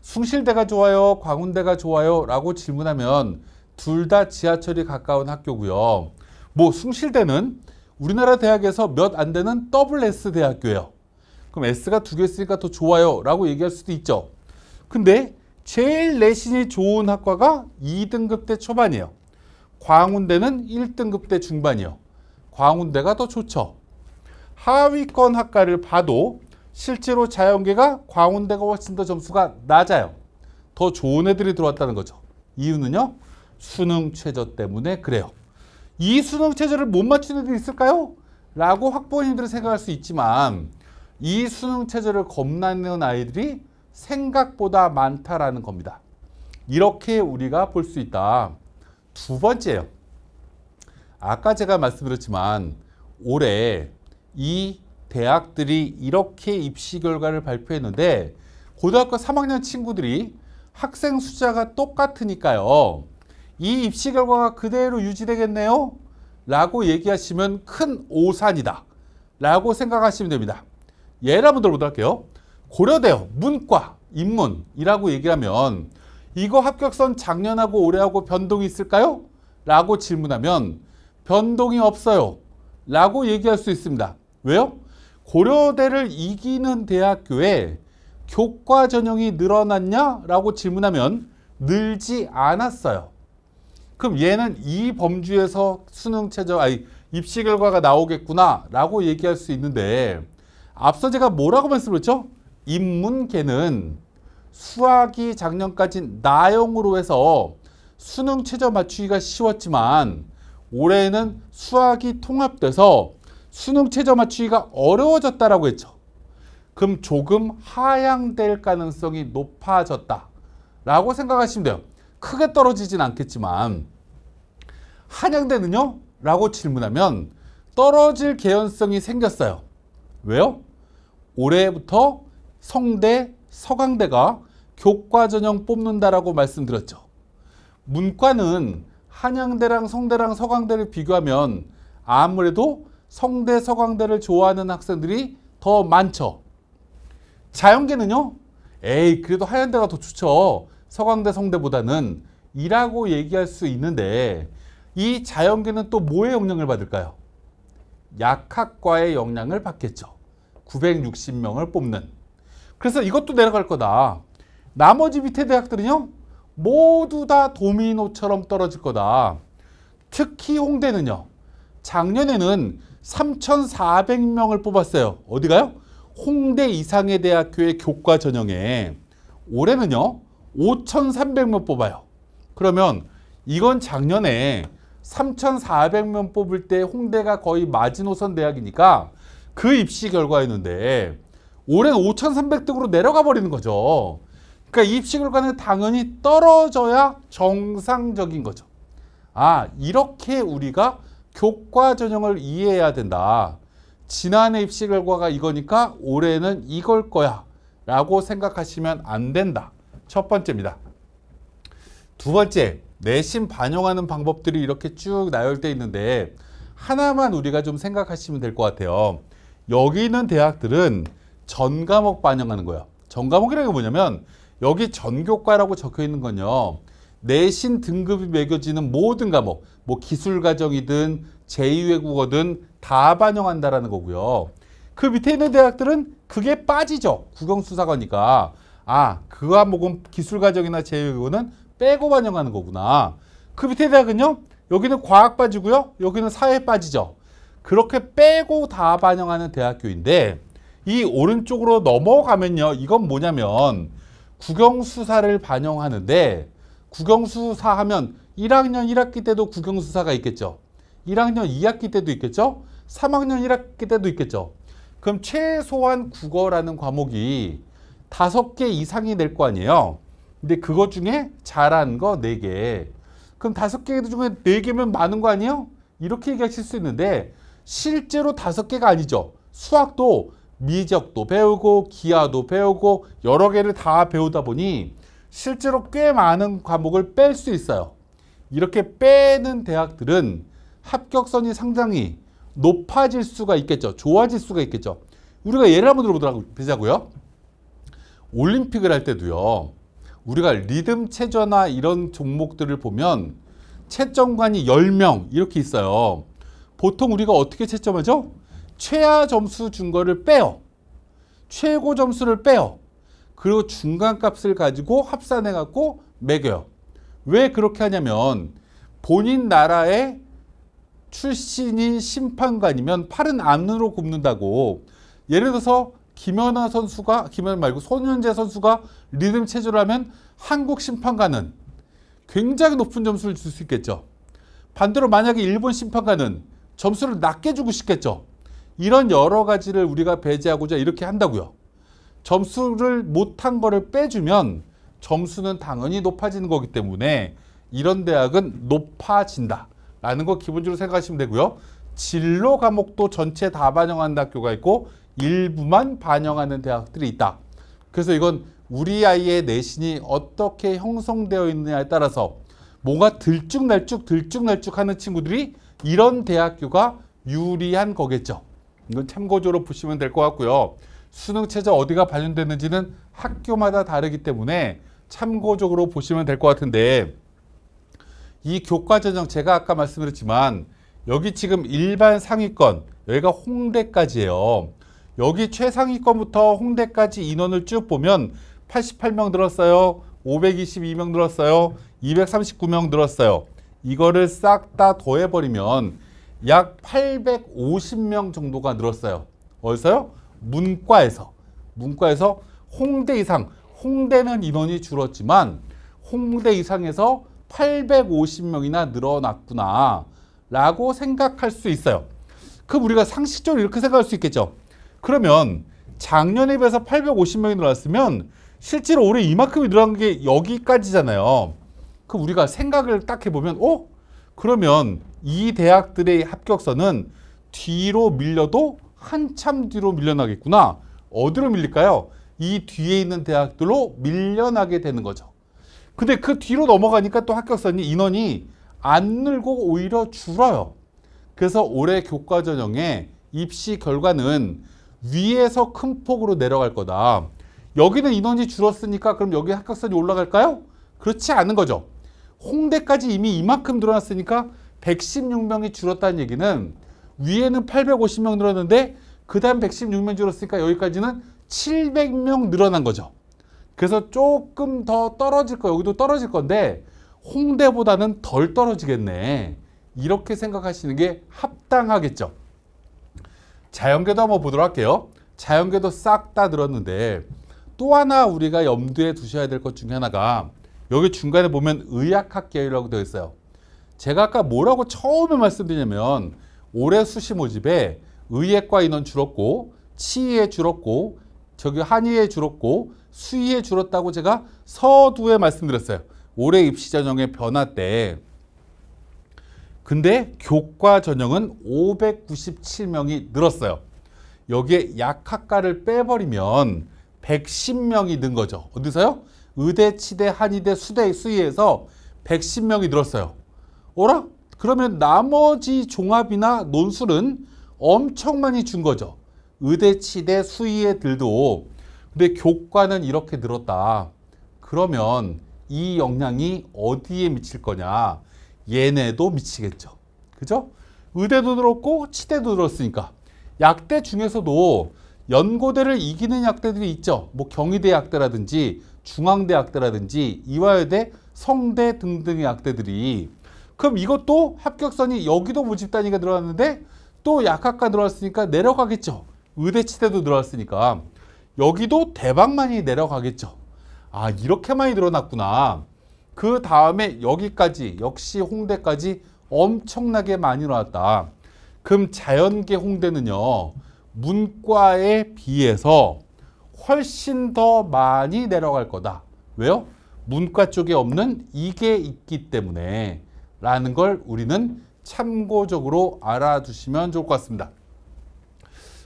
숭실대가 좋아요? 광운대가 좋아요? 라고 질문하면 둘 다 지하철이 가까운 학교고요. 뭐 숭실대는 우리나라 대학에서 몇 안 되는 WS 대학교예요. 그럼 S가 2개 있으니까 더 좋아요 라고 얘기할 수도 있죠. 근데 제일 내신이 좋은 학과가 2등급대 초반이에요. 광운대는 1등급대 중반이에요. 광운대가 더 좋죠. 하위권 학과를 봐도 실제로 자연계가 광운대가 훨씬 더 점수가 낮아요. 더 좋은 애들이 들어왔다는 거죠. 이유는요. 수능 최저 때문에 그래요. 이 수능 최저를 못 맞추는 애들이 있을까요? 라고 학부모님들은 생각할 수 있지만 이 수능 최저를 겁나는 아이들이 생각보다 많다라는 겁니다. 이렇게 우리가 볼 수 있다. 두 번째예요. 아까 제가 말씀드렸지만 올해 이 대학들이 이렇게 입시 결과를 발표했는데 고등학교 3학년 친구들이 학생 숫자가 똑같으니까요. 이 입시 결과가 그대로 유지되겠네요? 라고 얘기하시면 큰 오산이다. 라고 생각하시면 됩니다. 예를 한번 들어보도록 할게요. 고려대요. 문과, 인문이라고 얘기하면 이거 합격선 작년하고 올해하고 변동이 있을까요? 라고 질문하면 변동이 없어요. 라고 얘기할 수 있습니다. 왜요? 고려대를 이기는 대학교에 교과 전형이 늘어났냐? 라고 질문하면 늘지 않았어요. 그럼 얘는 이 범주에서 수능 최저 입시 결과가 나오겠구나 라고 얘기할 수 있는데 앞서 제가 뭐라고 말씀드렸죠? 인문계는 수학이 작년까지 나형으로 해서 수능 최저 맞추기가 쉬웠지만 올해는 수학이 통합돼서 수능 최저 맞추기가 어려워졌다라고 했죠. 그럼 조금 하향될 가능성이 높아졌다라고 생각하시면 돼요. 크게 떨어지진 않겠지만 한양대는요? 라고 질문하면 떨어질 개연성이 생겼어요. 왜요? 올해부터 성대, 서강대가 교과 전형 뽑는다라고 말씀드렸죠. 문과는 한양대랑 성대랑 서강대를 비교하면 아무래도 성대, 서강대를 좋아하는 학생들이 더 많죠. 자연계는요? 그래도 한양대가 더 좋죠. 서강대, 성대보다는 이라고 얘기할 수 있는데 이 자연계는 또 뭐의 영향을 받을까요? 약학과의 영향을 받겠죠. 960명을 뽑는. 그래서 이것도 내려갈 거다. 나머지 밑에 대학들은요? 모두 다 도미노처럼 떨어질 거다. 특히 홍대는요. 작년에는 3,400명을 뽑았어요. 어디가요? 홍대 이상의 대학교의 교과 전형에. 올해는요. 5,300명 뽑아요. 그러면 이건 작년에 3,400명 뽑을 때 홍대가 거의 마지노선 대학이니까 그 입시 결과였는데 올해는 5,300등으로 내려가 버리는 거죠. 그러니까 입시 결과는 당연히 떨어져야 정상적인 거죠. 이렇게 우리가 교과 전형을 이해해야 된다. 지난해 입시 결과가 이거니까 올해는 이걸 거야 라고 생각하시면 안 된다. 첫 번째입니다. 두 번째, 내신 반영하는 방법들이 이렇게 쭉 나열되어 있는데 하나만 우리가 좀 생각하시면 될 것 같아요. 여기 있는 대학들은 전 과목 반영하는 거예요. 전 과목이라는 게 뭐냐면 여기 전교과라고 적혀 있는 건요. 내신 등급이 매겨지는 모든 과목, 뭐 기술과정이든 제2외국어든 다 반영한다라는 거고요. 그 밑에 있는 대학들은 그게 빠지죠. 국영수사과니까. 그 과목은 기술과정이나 제2외국어는 빼고 반영하는 거구나. 그 밑에 대학은요. 여기는 과학 빠지고요. 여기는 사회 빠지죠. 그렇게 빼고 다 반영하는 대학교인데 이 오른쪽으로 넘어가면요. 이건 뭐냐면 국영수사를 반영하는데 국영수사 하면 1학년 1학기 때도 국영수사가 있겠죠. 1학년 2학기 때도 있겠죠. 3학년 1학기 때도 있겠죠. 그럼 최소한 국어라는 과목이 5개 이상이 될 거 아니에요. 근데 그것 중에 잘한 거 4개. 그럼 5개 중에 4개면 많은 거 아니에요? 이렇게 얘기하실 수 있는데 실제로 5개가 아니죠. 수학도 미적도 배우고 기하도 배우고 여러 개를 다 배우다 보니 실제로 꽤 많은 과목을 뺄 수 있어요. 이렇게 빼는 대학들은 합격선이 상당히 높아질 수가 있겠죠. 좋아질 수가 있겠죠. 우리가 예를 한번 들어보자고요. 올림픽을 할 때도요. 우리가 리듬 체조나 이런 종목들을 보면 채점관이 10명 이렇게 있어요. 보통 우리가 어떻게 채점하죠? 최하 점수 준 거를 빼요. 최고 점수를 빼요. 그리고 중간값을 가지고 합산해 갖고 매겨요. 왜 그렇게 하냐면 본인 나라의 출신인 심판관이면 팔은 안으로 굽는다고. 예를 들어서 김연아 선수가, 김연아 말고 손현재 선수가 리듬 체조를 하면 한국 심판관은 굉장히 높은 점수를 줄 수 있겠죠. 반대로 만약에 일본 심판관은 점수를 낮게 주고 싶겠죠. 이런 여러 가지를 우리가 배제하고자 이렇게 한다고요. 점수를 못한 거를 빼주면 점수는 당연히 높아지는 거기 때문에 이런 대학은 높아진다 라는 거 기본적으로 생각하시면 되고요. 진로 과목도 전체 다 반영하는 학교가 있고 일부만 반영하는 대학들이 있다. 그래서 이건 우리 아이의 내신이 어떻게 형성되어 있느냐에 따라서 뭔가 들쭉날쭉 하는 친구들이 이런 대학교가 유리한 거겠죠. 이건 참고적으로 보시면 될 것 같고요. 수능 최저 어디가 반영됐는지는 학교마다 다르기 때문에 참고적으로 보시면 될 것 같은데 이 교과 전형 제가 아까 말씀드렸지만 여기 지금 일반 상위권 여기가 홍대까지예요. 여기 최상위권부터 홍대까지 인원을 쭉 보면 88명 늘었어요. 522명 늘었어요. 239명 늘었어요. 이거를 싹 다 더해버리면 약 850명 정도가 늘었어요. 어디서요? 문과에서. 문과에서 홍대 이상, 홍대는 인원이 줄었지만 홍대 이상에서 850명이나 늘어났구나 라고 생각할 수 있어요. 그럼 우리가 상식적으로 이렇게 생각할 수 있겠죠. 그러면 작년에 비해서 850명이 늘어났으면 실제로 올해 이만큼이 늘어난 게 여기까지잖아요. 그럼 우리가 생각을 딱 해보면 그러면 이 대학들의 합격선은 뒤로 밀려도 한참 뒤로 밀려나겠구나. 어디로 밀릴까요? 이 뒤에 있는 대학들로 밀려나게 되는 거죠. 근데 그 뒤로 넘어가니까 또 합격선이 인원이 안 늘고 오히려 줄어요. 그래서 올해 교과전형의 입시 결과는 위에서 큰 폭으로 내려갈 거다. 여기는 인원이 줄었으니까 그럼 여기 합격선이 올라갈까요? 그렇지 않은 거죠. 홍대까지 이미 이만큼 늘어났으니까 116명이 줄었다는 얘기는 위에는 850명 늘었는데 그 다음 116명 줄었으니까 여기까지는 700명 늘어난 거죠. 그래서 조금 더 떨어질 거예요. 여기도 떨어질 건데 홍대보다는 덜 떨어지겠네. 이렇게 생각하시는 게 합당하겠죠. 자연계도 한번 보도록 할게요. 자연계도 싹 다 늘었는데 또 하나 우리가 염두에 두셔야 될 것 중에 하나가 여기 중간에 보면 의학학 계열이라고 되어 있어요. 제가 아까 뭐라고 처음에 말씀드리냐면 올해 수시 모집에 의예과 인원 줄었고 치의에 줄었고 저기 한의에 줄었고 수의에 줄었다고 제가 서두에 말씀드렸어요. 올해 입시 전형의 변화 때. 근데 교과 전형은 597명이 늘었어요. 여기에 약학과를 빼버리면 110명이 는 거죠. 어디서요? 의대, 치대, 한의대, 수대, 수의에서 110명이 늘었어요. 어라? 그러면 나머지 종합이나 논술은 엄청 많이 준 거죠. 의대, 치대, 수의애들도. 근데 교과는 이렇게 늘었다. 그러면 이 영향이 어디에 미칠 거냐? 얘네도 미치겠죠. 그죠? 의대도 늘었고 치대도 늘었으니까. 약대 중에서도 연고대를 이기는 약대들이 있죠. 뭐 경희대 약대라든지 중앙대 약대라든지 이화여대, 성대 등등의 약대들이. 그럼 이것도 합격선이 여기도 모집 단위가 늘어났는데 또 약학과 늘어났으니까 내려가겠죠. 의대 치대도 늘어났으니까 여기도 대박 많이 내려가겠죠. 아, 이렇게 많이 늘어났구나. 그 다음에 여기까지 역시 홍대까지 엄청나게 많이 늘어났다. 그럼 자연계 홍대는요 문과에 비해서 훨씬 더 많이 내려갈 거다. 왜요? 문과 쪽에 없는 이게 있기 때문에 라는 걸 우리는 참고적으로 알아두시면 좋을 것 같습니다.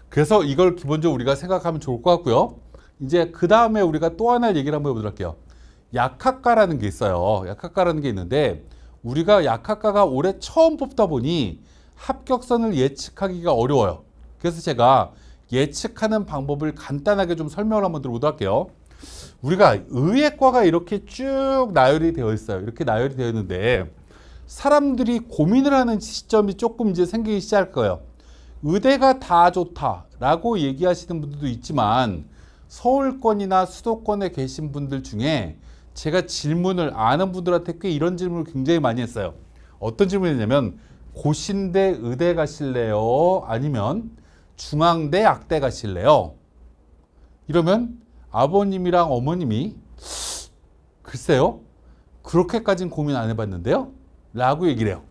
그래서 이걸 기본적으로 우리가 생각하면 좋을 것 같고요. 이제 그 다음에 우리가 또 하나 얘기를 한번 해보도록 할게요. 약학과라는 게 있어요. 약학과라는 게 있는데 우리가 약학과가 올해 처음 뽑다 보니 합격선을 예측하기가 어려워요. 그래서 제가 예측하는 방법을 간단하게 좀 설명을 한번 들어보도록 할게요. 우리가 의예과가 이렇게 쭉 나열이 되어 있어요. 이렇게 나열이 되어 있는데 사람들이 고민을 하는 시점이 조금 이제 생기기 시작할 거예요. 의대가 다 좋다라고 얘기하시는 분들도 있지만 서울권이나 수도권에 계신 분들 중에 제가 질문을 아는 분들한테 꽤 이런 질문을 굉장히 많이 했어요. 어떤 질문이냐면 고신대 의대 가실래요? 아니면 중앙대 약대 가실래요? 이러면 아버님이랑 어머님이 글쎄요? 그렇게까지는 고민 안 해봤는데요? 라고 얘기를 해요.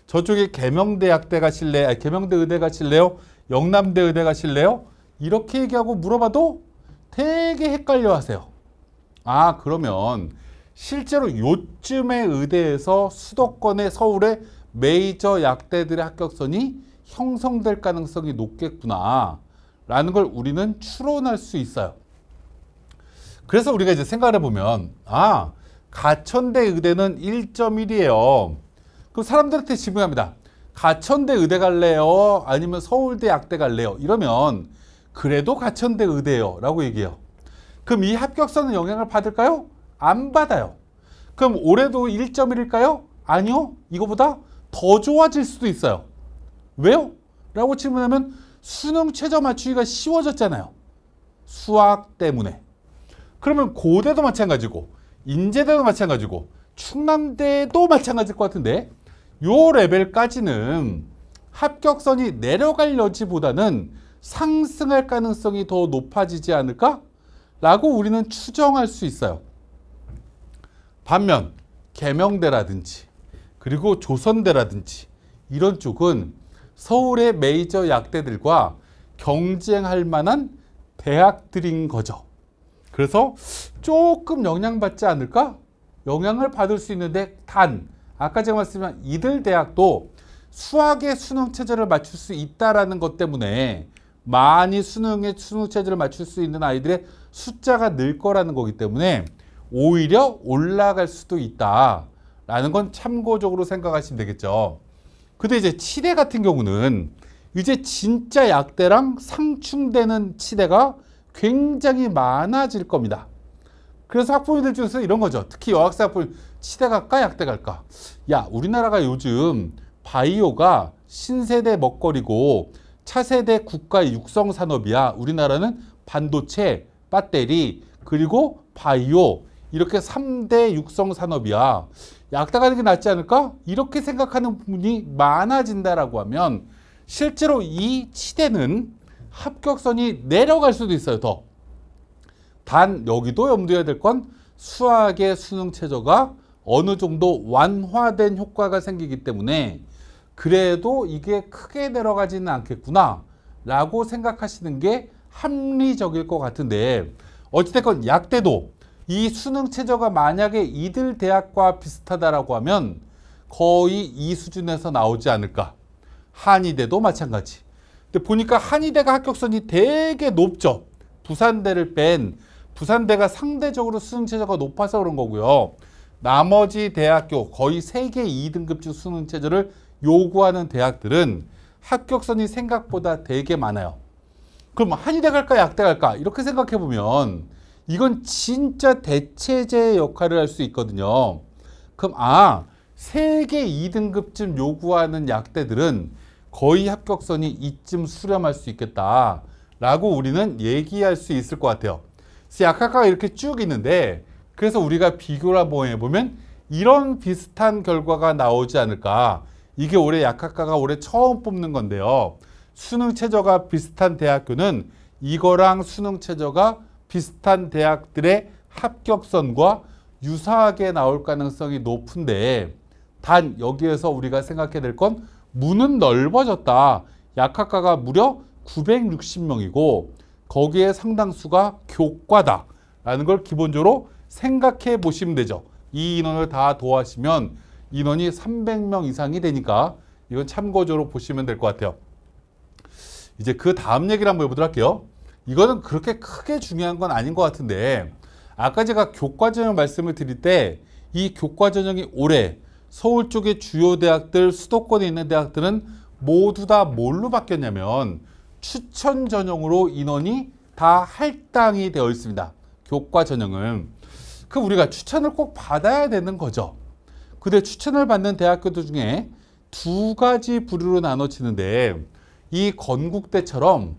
저쪽에 계명대 약대 가실래요? 아니, 계명대 의대 가실래요? 영남대 의대 가실래요? 이렇게 얘기하고 물어봐도 되게 헷갈려 하세요. 아, 그러면 실제로 요쯤의 의대에서 수도권의 서울의 메이저 약대들의 합격선이 형성될 가능성이 높겠구나 라는 걸 우리는 추론할 수 있어요. 그래서 우리가 이제 생각을 해보면 아, 가천대 의대는 1.1이에요. 그럼 사람들한테 질문합니다. 가천대 의대 갈래요? 아니면 서울대 약대 갈래요? 이러면 그래도 가천대 의대요 라고 얘기해요. 그럼 이 합격선은 영향을 받을까요? 안 받아요. 그럼 올해도 1.1일까요? 아니요. 이거보다 더 좋아질 수도 있어요. 왜요? 라고 질문하면 수능 최저 맞추기가 쉬워졌잖아요. 수학 때문에. 그러면 고대도 마찬가지고 인제대도 마찬가지고 충남대도 마찬가지일 것 같은데 요 레벨까지는 합격선이 내려갈 여지보다는 상승할 가능성이 더 높아지지 않을까? 라고 우리는 추정할 수 있어요. 반면 계명대라든지 그리고 조선대라든지 이런 쪽은 서울의 메이저 약대들과 경쟁할 만한 대학들인 거죠. 그래서 조금 영향받지 않을까? 영향을 받을 수 있는데 단 아까 제가 말씀드린 이들 대학도 수학의 수능 체제를 맞출 수 있다라는 것 때문에 많이 수능의 수능 체제를 맞출 수 있는 아이들의 숫자가 늘 거라는 거기 때문에 오히려 올라갈 수도 있다라는 건 참고적으로 생각하시면 되겠죠. 근데 이제 치대 같은 경우는 이제 진짜 약대랑 상충되는 치대가 굉장히 많아질 겁니다. 그래서 학부모님들 중에서 이런 거죠. 특히 여학생 학부모님, 치대 갈까 약대 갈까? 야, 우리나라가 요즘 바이오가 신세대 먹거리고 차세대 국가 육성 산업이야. 우리나라는 반도체, 배터리, 그리고 바이오 이렇게 3대 육성 산업이야. 약대 가는 게 낫지 않을까? 이렇게 생각하는 분이 많아진다라고 하면 실제로 이 치대는 합격선이 내려갈 수도 있어요. 더. 단 여기도 염두해야 될 건 수학의 수능 최저가 어느 정도 완화된 효과가 생기기 때문에 그래도 이게 크게 내려가지는 않겠구나 라고 생각하시는 게 합리적일 것 같은데 어찌됐건 약대도 이 수능 최저가 만약에 이들 대학과 비슷하다라고 하면 거의 이 수준에서 나오지 않을까. 한의대도 마찬가지. 근데 보니까 한의대가 합격선이 되게 높죠. 부산대를 뺀 부산대가 상대적으로 수능 최저가 높아서 그런 거고요. 나머지 대학교 거의 세계 2등급중 수능 최저를 요구하는 대학들은 합격선이 생각보다 되게 많아요. 그럼 한의대 갈까 약대 갈까 이렇게 생각해 보면 이건 진짜 대체제의 역할을 할 수 있거든요. 그럼 세계 2등급쯤 요구하는 약대들은 거의 합격선이 이쯤 수렴할 수 있겠다라고 우리는 얘기할 수 있을 것 같아요. 그래서 약학과가 이렇게 쭉 있는데 그래서 우리가 비교를 한번 해보면 이런 비슷한 결과가 나오지 않을까. 이게 올해 약학과가 올해 처음 뽑는 건데요. 수능 최저가 비슷한 대학교는 이거랑 수능 최저가 비슷한 대학들의 합격선과 유사하게 나올 가능성이 높은데 단 여기에서 우리가 생각해야 될 건 문은 넓어졌다. 약학과가 무려 960명이고 거기에 상당수가 교과다 라는 걸 기본적으로 생각해 보시면 되죠. 이 인원을 다 더하시면 인원이 300명 이상이 되니까 이건 참고적으로 보시면 될 것 같아요. 이제 그 다음 얘기를 한번 해보도록 할게요. 이거는 그렇게 크게 중요한 건 아닌 것 같은데 아까 제가 교과전형 말씀을 드릴 때 이 교과전형이 올해 서울 쪽의 주요 대학들, 수도권에 있는 대학들은 모두 다 뭘로 바뀌었냐면 추천 전형으로 인원이 다 할당이 되어 있습니다. 교과 전형은. 그럼 우리가 추천을 꼭 받아야 되는 거죠. 근데 추천을 받는 대학교들 중에 두 가지 부류로 나눠지는데 이 건국대처럼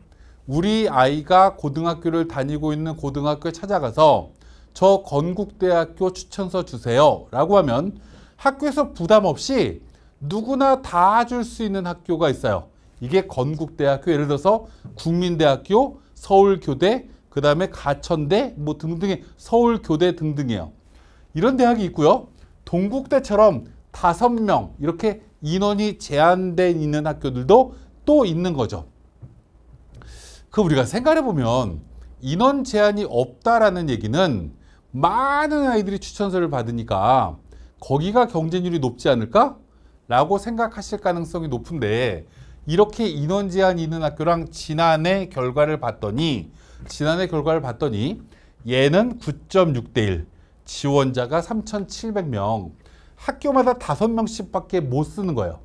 우리 아이가 고등학교를 다니고 있는 고등학교에 찾아가서 저 건국대학교 추천서 주세요 라고 하면 학교에서 부담 없이 누구나 다 줄 수 있는 학교가 있어요. 이게 건국대학교, 예를 들어서 국민대학교, 서울교대, 그 다음에 가천대 뭐 등등의 서울교대 등등이에요. 이런 대학이 있고요. 동국대처럼 5명 이렇게 인원이 제한돼 있는 학교들도 또 있는 거죠. 그 우리가 생각해 보면 인원 제한이 없다라는 얘기는 많은 아이들이 추천서를 받으니까 거기가 경쟁률이 높지 않을까? 라고 생각하실 가능성이 높은데 이렇게 인원 제한이 있는 학교랑 지난해 결과를 봤더니 얘는 9.6대 1, 지원자가 3,700명, 학교마다 5명씩 밖에 못 쓰는 거예요.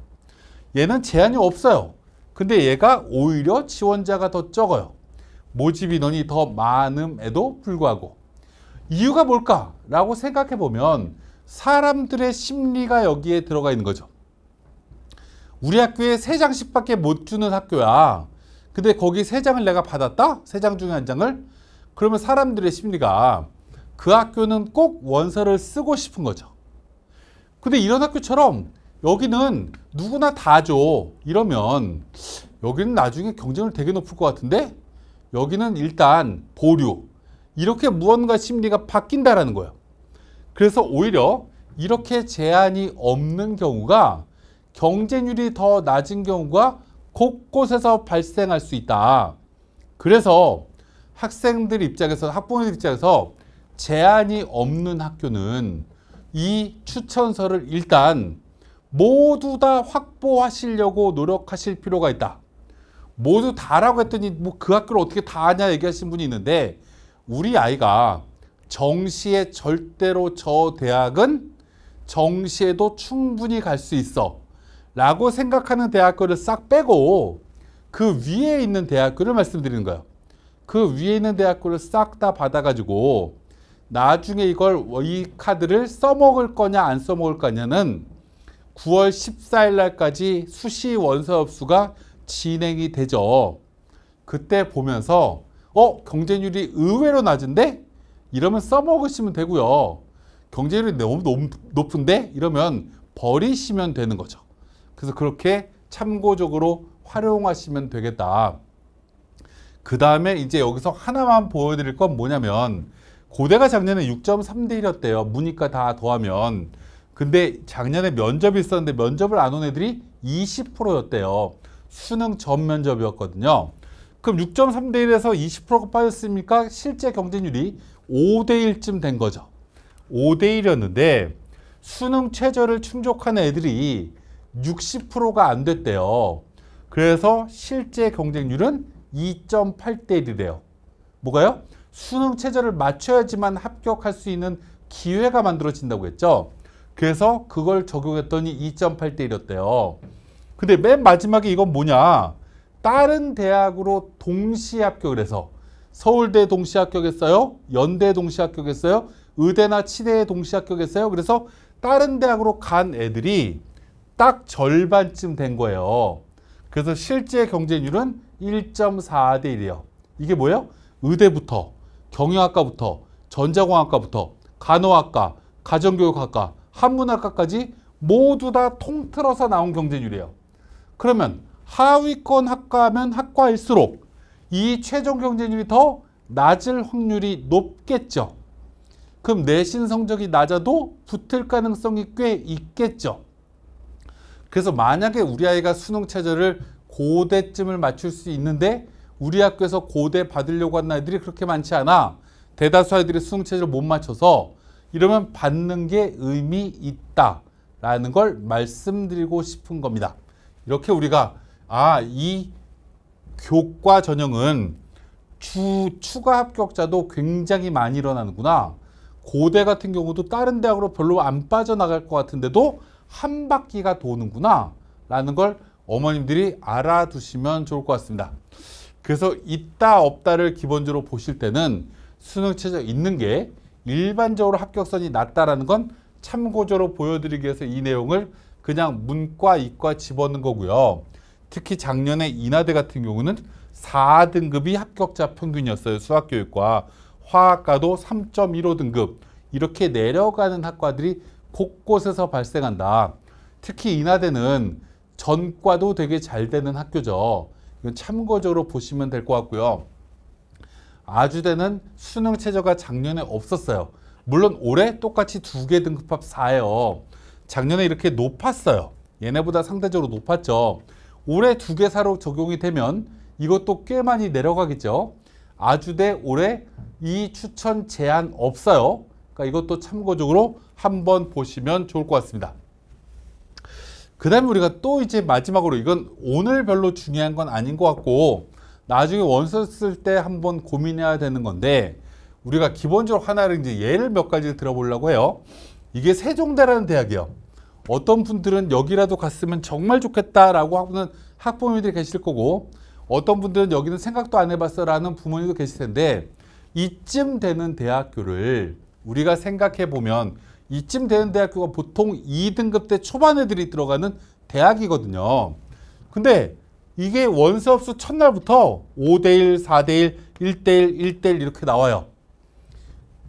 얘는 제한이 없어요. 근데 얘가 오히려 지원자가 더 적어요. 모집 인원이 더 많음에도 불구하고. 이유가 뭘까라고 생각해 보면 사람들의 심리가 여기에 들어가 있는 거죠. 우리 학교에 3장씩밖에 못 주는 학교야. 근데 거기 3장을 내가 받았다? 3장 중에 1장을? 그러면 사람들의 심리가 그 학교는 꼭 원서를 쓰고 싶은 거죠. 근데 이런 학교처럼 여기는 누구나 다 줘. 이러면 여기는 나중에 경쟁률 되게 높을 것 같은데 여기는 일단 보류. 이렇게 무언가 심리가 바뀐다라는 거예요. 그래서 오히려 이렇게 제한이 없는 경우가 경쟁률이 더 낮은 경우가 곳곳에서 발생할 수 있다. 그래서 학생들 입장에서, 학부모들 입장에서 제한이 없는 학교는 이 추천서를 일단 모두 다 확보하시려고 노력하실 필요가 있다. 모두 다라고 했더니 뭐 그 학교를 어떻게 다 아냐 얘기하시는 분이 있는데, 우리 아이가 정시에 절대로 저 대학은 정시에도 충분히 갈 수 있어 라고 생각하는 대학교를 싹 빼고 그 위에 있는 대학교를 말씀드리는 거예요. 그 위에 있는 대학교를 싹 다 받아가지고 나중에 이 카드를 써먹을 거냐 안 써먹을 거냐는 9월 14일 날까지 수시 원서 접수가 진행이 되죠. 그때 보면서 경쟁률이 의외로 낮은데? 이러면 써먹으시면 되고요. 경쟁률이 너무 높은데? 이러면 버리시면 되는 거죠. 그래서 그렇게 참고적으로 활용하시면 되겠다. 그 다음에 이제 여기서 하나만 보여드릴 건 뭐냐면, 고대가 작년에 6.3대 1이었대요. 문이과 다 더하면. 근데 작년에 면접이 있었는데 면접을 안 온 애들이 20%였대요. 수능 전 면접이었거든요. 그럼 6.3대 1에서 20%가 빠졌으니까 실제 경쟁률이 5대 1쯤 된 거죠. 5대 1이었는데 수능 최저를 충족하는 애들이 60%가 안 됐대요. 그래서 실제 경쟁률은 2.8대 1이래요. 뭐가요? 수능 최저를 맞춰야지만 합격할 수 있는 기회가 만들어진다고 했죠. 그래서 그걸 적용했더니 2.8대 1이었대요. 근데 맨 마지막에 이건 뭐냐? 다른 대학으로 동시에 합격을 해서 서울대 동시에 합격했어요? 연대 동시에 합격했어요? 의대나 치대에 동시에 합격했어요? 그래서 다른 대학으로 간 애들이 딱 절반쯤 된 거예요. 그래서 실제 경쟁률은 1.4대 1이에요. 이게 뭐예요? 의대부터, 경영학과부터, 전자공학과부터, 간호학과, 가정교육학과, 한문학과까지 모두 다 통틀어서 나온 경쟁률이에요. 그러면 하위권 학과면 학과일수록 이 최종 경쟁률이 더 낮을 확률이 높겠죠. 그럼 내신 성적이 낮아도 붙을 가능성이 꽤 있겠죠. 그래서 만약에 우리 아이가 수능 최저를 고대쯤을 맞출 수 있는데 우리 학교에서 고대 받으려고 하는 아이들이 그렇게 많지 않아. 대다수 아이들이 수능 최저를 못 맞춰서 이러면 받는 게 의미 있다라는 걸 말씀드리고 싶은 겁니다. 이렇게 우리가 이 교과 전형은 추가 합격자도 굉장히 많이 일어나는구나. 고대 같은 경우도 다른 대학으로 별로 안 빠져나갈 것 같은데도 한 바퀴가 도는구나 라는 걸 어머님들이 알아두시면 좋을 것 같습니다. 그래서 있다 없다를 기본적으로 보실 때는 수능 최저 있는 게 일반적으로 합격선이 낮다라는 건 참고적으로 보여드리기 위해서 이 내용을 그냥 문과, 이과 집어넣은 거고요. 특히 작년에 인하대 같은 경우는 4등급이 합격자 평균이었어요. 수학교육과. 화학과도 3.15등급. 이렇게 내려가는 학과들이 곳곳에서 발생한다. 특히 인하대는 전과도 되게 잘 되는 학교죠. 이건 참고적으로 보시면 될 것 같고요. 아주대는 수능 최저가 작년에 없었어요. 물론 올해 똑같이 2개 등급합 4예요. 작년에 이렇게 높았어요. 얘네보다 상대적으로 높았죠. 올해 2개 사로 적용이 되면 이것도 꽤 많이 내려가겠죠. 아주대 올해 이 추천 제한 없어요. 그러니까 이것도 참고적으로 한번 보시면 좋을 것 같습니다. 그 다음에 우리가 또 이제 마지막으로, 이건 오늘 별로 중요한 건 아닌 것 같고 나중에 원서 쓸 때 한번 고민해야 되는 건데, 우리가 기본적으로 하나를 이제 예를 몇 가지 들어보려고 해요. 이게 세종대라는 대학이요. 어떤 분들은 여기라도 갔으면 정말 좋겠다라고 하는 학부모님들이 계실 거고, 어떤 분들은 여기는 생각도 안 해봤어라는 부모님도 계실 텐데, 이쯤 되는 대학교를 우리가 생각해 보면 이쯤 되는 대학교가 보통 2등급 때 초반 애들이 들어가는 대학이거든요. 근데 이게 원서 접수 첫날부터 5대1, 4대1, 1대1, 1대1 이렇게 나와요.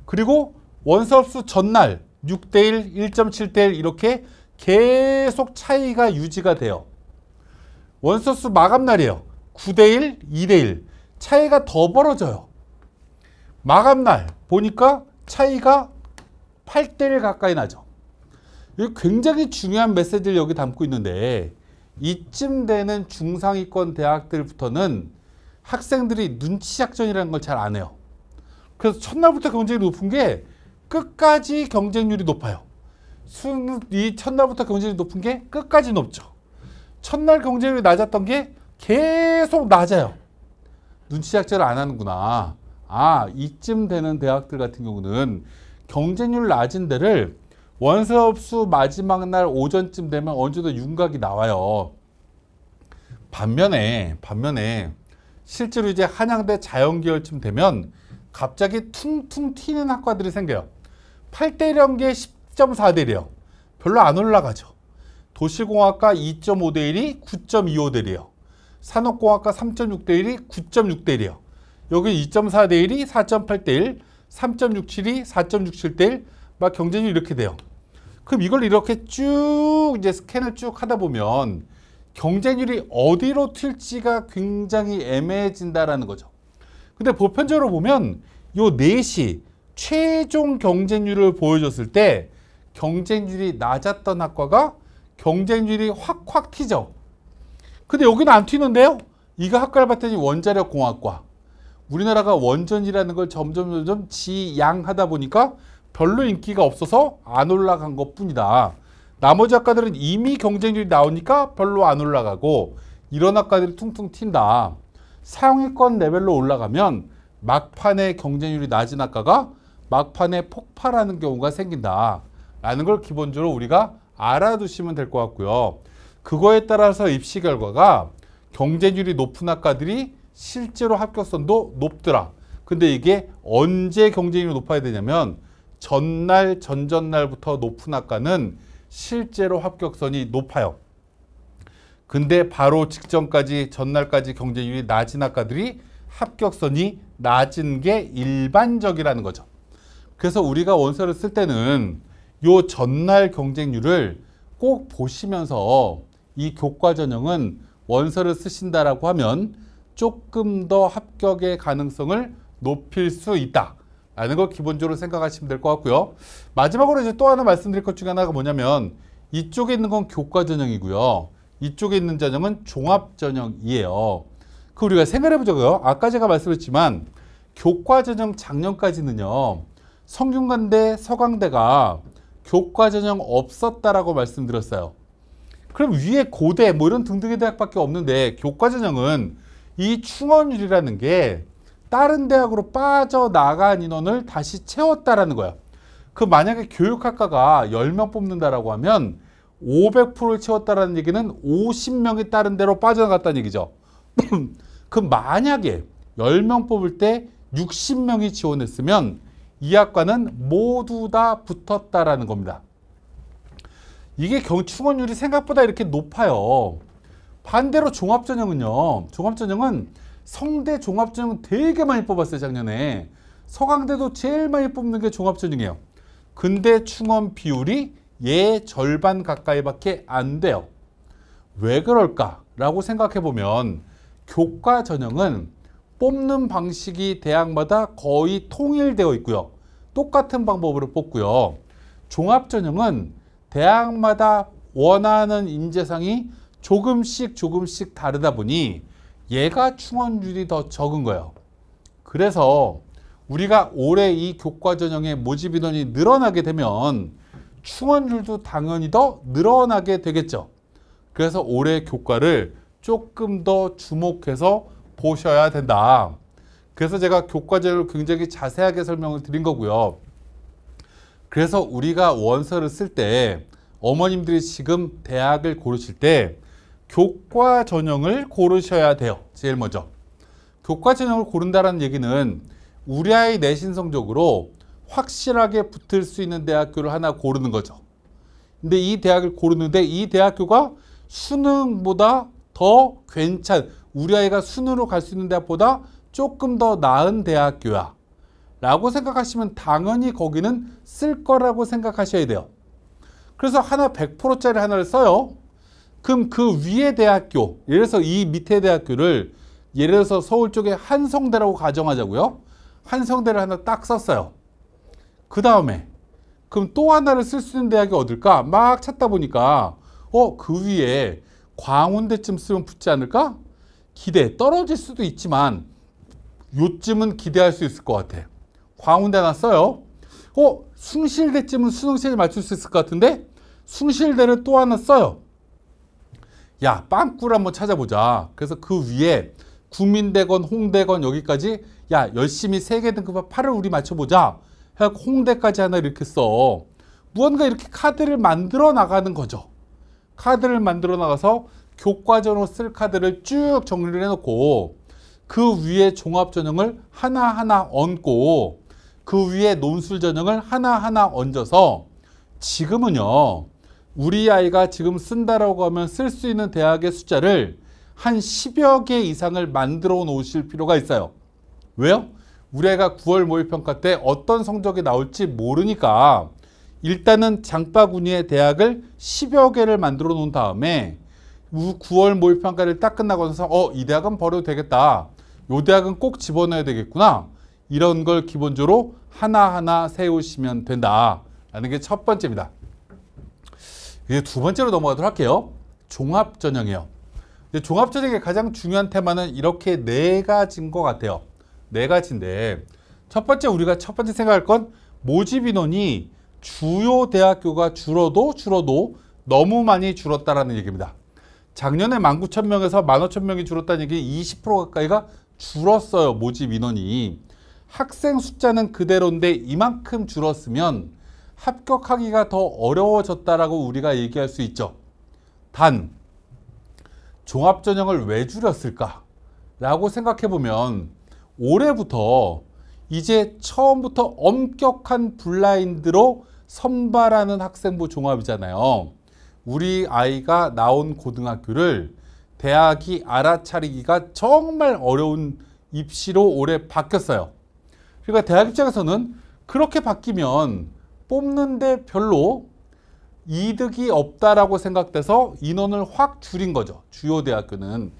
그리고 원서 접수 전날 6대1, 1.7대1 이렇게 계속 차이가 유지가 돼요. 원소수 마감날이에요. 9대1, 2대1. 차이가 더 벌어져요. 마감날 보니까 차이가 8대1 가까이 나죠. 이거 굉장히 중요한 메시지를 여기 담고 있는데 이쯤 되는 중상위권 대학들부터는 학생들이 눈치 작전이라는 걸 잘 안 해요. 그래서 첫날부터 경쟁률이 높은 게 끝까지 경쟁률이 높아요. 이 첫날부터 경쟁률이 높은 게 끝까지 높죠. 첫날 경쟁률이 낮았던 게 계속 낮아요. 눈치 작전을 안 하는구나. 아, 이쯤 되는 대학들 같은 경우는 경쟁률 낮은 데를 원서업수 마지막 날 오전쯤 되면 어느 정도 윤곽이 나와요. 반면에 실제로 이제 한양대 자연계열쯤 되면 갑자기 퉁퉁 튀는 학과들이 생겨요. 8대1한 게 10.4대1이에요. 별로 안 올라가죠. 도시공학과 2.5대1이 9.25대1이에요. 산업공학과 3.6대1이 9.6대1이에요. 여기 2.4대1이 4.8대1, 3.67이 4.67대1, 막 경쟁률이 이렇게 돼요. 그럼 이걸 이렇게 쭉 이제 스캔을 쭉 하다 보면 경쟁률이 어디로 튈지가 굉장히 애매해진다라는 거죠. 근데 보편적으로 보면 요 넷이 최종 경쟁률을 보여줬을 때 경쟁률이 낮았던 학과가 경쟁률이 확 튀죠. 근데 여기는 안 튀는데요. 이거 학과를 봤더니 원자력공학과. 우리나라가 원전이라는 걸 점점 지양하다 보니까 별로 인기가 없어서 안 올라간 것뿐이다. 나머지 학과들은 이미 경쟁률이 나오니까 별로 안 올라가고 이런 학과들이 퉁퉁 튄다. 상위권 레벨로 올라가면 막판에 경쟁률이 낮은 학과가 막판에 폭발하는 경우가 생긴다. 라는 걸 기본적으로 우리가 알아두시면 될 것 같고요. 그거에 따라서 입시 결과가 경쟁률이 높은 학과들이 실제로 합격선도 높더라. 근데 이게 언제 경쟁률이 높아야 되냐면 전날, 전전날부터 높은 학과는 실제로 합격선이 높아요. 근데 바로 직전까지, 전날까지 경쟁률이 낮은 학과들이 합격선이 낮은 게 일반적이라는 거죠. 그래서 우리가 원서를 쓸 때는 요 전날 경쟁률을 꼭 보시면서 이 교과 전형은 원서를 쓰신다라고 하면 조금 더 합격의 가능성을 높일 수 있다. 라는 걸 기본적으로 생각하시면 될 것 같고요. 마지막으로 이제 또 하나 말씀드릴 것 중에 하나가 뭐냐면 이쪽에 있는 건 교과 전형이고요. 이쪽에 있는 전형은 종합 전형이에요. 그 우리가 생각해 보자고요. 아까 제가 말씀드렸지만 교과 전형 작년까지는요. 성균관대, 서강대가 교과 전형 없었다라고 말씀드렸어요. 그럼 위에 고대 뭐 이런 등등의 대학밖에 없는데 교과 전형은 이 충원율이라는 게 다른 대학으로 빠져나간 인원을 다시 채웠다라는 거예요. 그 만약에 교육학과가 10명 뽑는다라고 하면 500%를 채웠다라는 얘기는 50명이 다른 데로 빠져나갔다는 얘기죠. 그럼 만약에 10명 뽑을 때 60명이 지원했으면 이 학과는 모두 다 붙었다라는 겁니다. 이게 충원율이 생각보다 이렇게 높아요. 반대로 종합전형은요. 종합전형은 성대 종합전형은 되게 많이 뽑았어요. 작년에. 서강대도 제일 많이 뽑는 게 종합전형이에요. 근데 충원 비율이 얘 절반 가까이밖에 안 돼요. 왜 그럴까라고 생각해보면 교과 전형은 뽑는 방식이 대학마다 거의 통일되어 있고요. 똑같은 방법으로 뽑고요. 종합전형은 대학마다 원하는 인재상이 조금씩 다르다 보니 얘가 충원율이 더 적은 거예요. 그래서 우리가 올해 이 교과 전형의 모집 인원이 늘어나게 되면 충원율도 당연히 더 늘어나게 되겠죠. 그래서 올해 교과를 조금 더 주목해서 보셔야 된다. 그래서 제가 교과 전형을 굉장히 자세하게 설명을 드린 거고요. 그래서 우리가 원서를 쓸 때 어머님들이 지금 대학을 고르실 때 교과 전형을 고르셔야 돼요. 제일 먼저. 교과 전형을 고른다는 얘기는 우리 아이 내신 성적으로 확실하게 붙을 수 있는 대학교를 하나 고르는 거죠. 근데 이 대학을 고르는데 이 대학교가 수능보다 더 우리 아이가 수능으로 갈 수 있는 대학보다 조금 더 나은 대학교야 라고 생각하시면 당연히 거기는 쓸 거라고 생각하셔야 돼요. 그래서 하나 100%짜리 하나를 써요. 그럼 그 위에 대학교, 예를 들어서 이 밑에 대학교를 예를 들어서 서울 쪽에 한성대라고 가정하자고요. 한성대를 하나 딱 썼어요. 그 다음에 그럼 또 하나를 쓸 수 있는 대학이 어딜까? 막 찾다 보니까 그 위에 광운대쯤 쓰면 붙지 않을까? 떨어질 수도 있지만 요쯤은 기대할 수 있을 것 같아. 광운대 하나 써요. 숭실대쯤은 수능시에 맞출 수 있을 것 같은데 숭실대를 또 하나 써요. 야, 빵꾸를 한번 찾아보자. 그래서 그 위에 국민대건, 홍대건 여기까지 야, 열심히 세계 등급한 8을 우리 맞춰보자. 해서 홍대까지 하나 이렇게 써. 무언가 이렇게 카드를 만들어 나가는 거죠. 카드를 만들어 나가서 교과전으로 쓸 카드를 쭉 정리를 해놓고 그 위에 종합전형을 하나하나 얹고 그 위에 논술전형을 하나하나 얹어서 지금은요. 우리 아이가 지금 쓴다라고 하면 쓸 수 있는 대학의 숫자를 한 10여 개 이상을 만들어 놓으실 필요가 있어요. 왜요? 우리 아이가 9월 모의평가 때 어떤 성적이 나올지 모르니까 일단은 장바구니에 대학을 10여 개를 만들어 놓은 다음에 9월 모의평가를 딱 끝나고 나서 이 대학은 버려도 되겠다. 이 대학은 꼭 집어넣어야 되겠구나. 이런 걸 기본적으로 하나하나 세우시면 된다라는 게 첫 번째입니다. 이제 두 번째로 넘어가도록 할게요. 종합전형이에요. 종합전형의 가장 중요한 테마는 이렇게 네 가지인 것 같아요. 네 가지인데 첫 번째 우리가 첫 번째 생각할 건 모집 인원이 주요 대학교가 줄어도 너무 많이 줄었다라는 얘기입니다. 작년에 19,000명에서 15,000명이 줄었다는 얘기 20% 가까이가 줄었어요. 모집 인원이. 학생 숫자는 그대로인데 이만큼 줄었으면 합격하기가 더 어려워졌다라고 우리가 얘기할 수 있죠. 단 종합전형을 왜 줄였을까? 라고 생각해보면 올해부터 이제 처음부터 엄격한 블라인드로 선발하는 학생부 종합이잖아요. 우리 아이가 나온 고등학교를 대학이 알아차리기가 정말 어려운 입시로 올해 바뀌었어요. 그러니까 대학 입장에서는 그렇게 바뀌면 뽑는데 별로 이득이 없다라고 생각돼서 인원을 확 줄인 거죠. 주요 대학교는.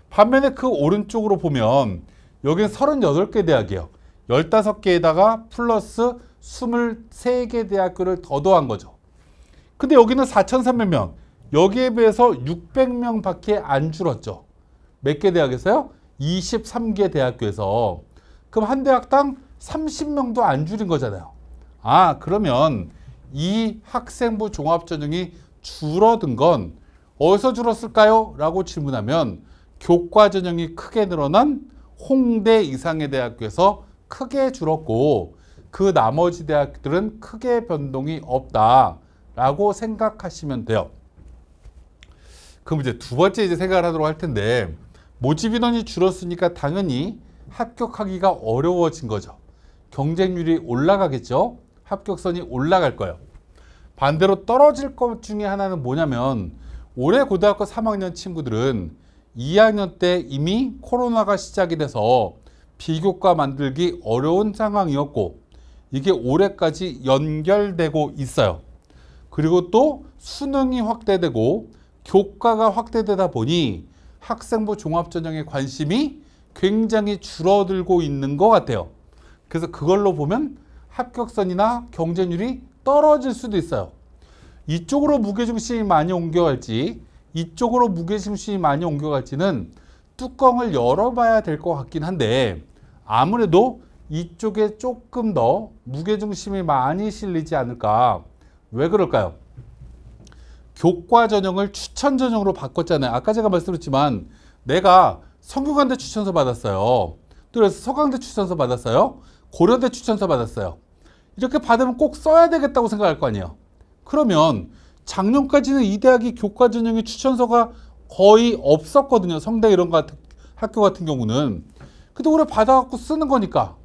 반면에 그 오른쪽으로 보면 여기는 38개 대학이에요. 15개에다가 플러스 23개 대학교를 더 더한 거죠. 근데 여기는 4,300명. 여기에 비해서 600명 밖에 안 줄었죠. 몇 개 대학에서요? 23개 대학교에서. 그럼 한 대학당 30명도 안 줄인 거잖아요. 그러면 이 학생부 종합전형이 줄어든 건 어디서 줄었을까요? 라고 질문하면 교과전형이 크게 늘어난 홍대 이상의 대학교에서 크게 줄었고 그 나머지 대학들은 크게 변동이 없다라고 생각하시면 돼요. 그럼 이제 두 번째 이제 생각을 하도록 할 텐데 모집 인원이 줄었으니까 당연히 합격하기가 어려워진 거죠. 경쟁률이 올라가겠죠. 합격선이 올라갈 거예요. 반대로 떨어질 것 중에 하나는 뭐냐면 올해 고등학교 3학년 친구들은 2학년 때 이미 코로나가 시작이 돼서 비교과 만들기 어려운 상황이었고 이게 올해까지 연결되고 있어요. 그리고 또 수능이 확대되고 교과가 확대되다 보니 학생부 종합전형에 관심이 굉장히 줄어들고 있는 것 같아요. 그래서 그걸로 보면 합격선이나 경쟁률이 떨어질 수도 있어요. 이쪽으로 무게중심이 많이 옮겨갈지 이쪽으로 무게중심이 많이 옮겨갈지는 뚜껑을 열어봐야 될 것 같긴 한데 아무래도 이쪽에 조금 더 무게중심이 많이 실리지 않을까. 왜 그럴까요? 교과 전형을 추천 전형으로 바꿨잖아요. 아까 제가 말씀드렸지만 내가 성균관대 추천서 받았어요. 그래서 서강대 추천서 받았어요. 고려대 추천서 받았어요. 이렇게 받으면 꼭 써야 되겠다고 생각할 거 아니에요. 그러면 작년까지는 이 대학이 교과 전형의 추천서가 거의 없었거든요. 성대 이런 학교 같은 경우는. 근데 올해 받아갖고 쓰는 거니까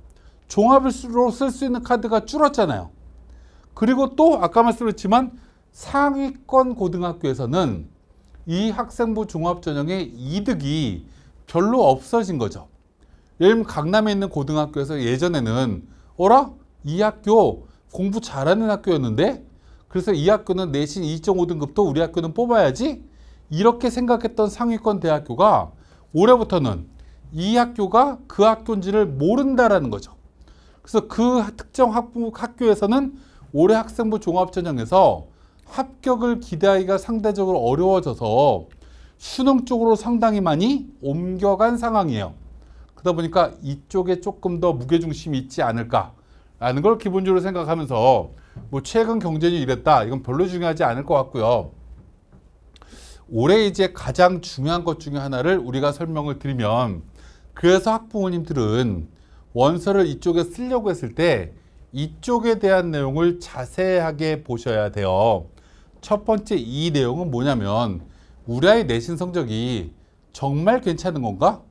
종합일수로 쓸 수 있는 카드가 줄었잖아요. 그리고 또 아까 말씀드렸지만 상위권 고등학교에서는 이 학생부 종합전형의 이득이 별로 없어진 거죠. 예를 들면 강남에 있는 고등학교에서 예전에는 이 학교 공부 잘하는 학교였는데 그래서 이 학교는 내신 2.5등급도 우리 학교는 뽑아야지 이렇게 생각했던 상위권 대학교가 올해부터는 이 학교가 그 학교인지를 모른다라는 거죠. 그래서 그 특정 학교에서는 올해 학생부 종합전형에서 합격을 기대하기가 상대적으로 어려워져서 수능 쪽으로 상당히 많이 옮겨간 상황이에요. 그러다 보니까 이쪽에 조금 더 무게중심이 있지 않을까라는 걸 기본적으로 생각하면서 뭐 최근 경쟁이 이랬다. 이건 별로 중요하지 않을 것 같고요. 올해 이제 가장 중요한 것 중에 하나를 우리가 설명을 드리면, 그래서 학부모님들은 원서를 이쪽에 쓰려고 했을 때 이쪽에 대한 내용을 자세하게 보셔야 돼요. 첫 번째 이 내용은 뭐냐면, 우리 아이 내신 성적이 정말 괜찮은 건가?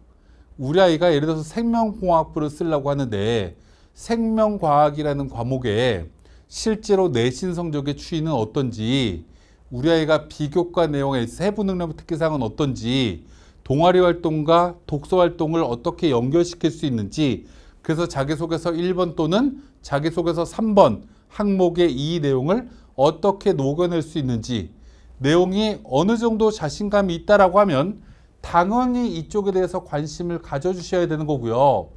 우리 아이가 예를 들어서 생명공학부를 쓰려고 하는데 생명과학이라는 과목에 실제로 내신 성적의 추이는 어떤지, 우리 아이가 비교과 내용의 세부 능력 특기사항은 어떤지, 동아리 활동과 독서 활동을 어떻게 연결시킬 수 있는지, 그래서 자기소개서 1번 또는 자기소개서 3번 항목의 이 내용을 어떻게 녹여낼 수 있는지, 내용이 어느 정도 자신감이 있다라고 하면 당연히 이쪽에 대해서 관심을 가져주셔야 되는 거고요.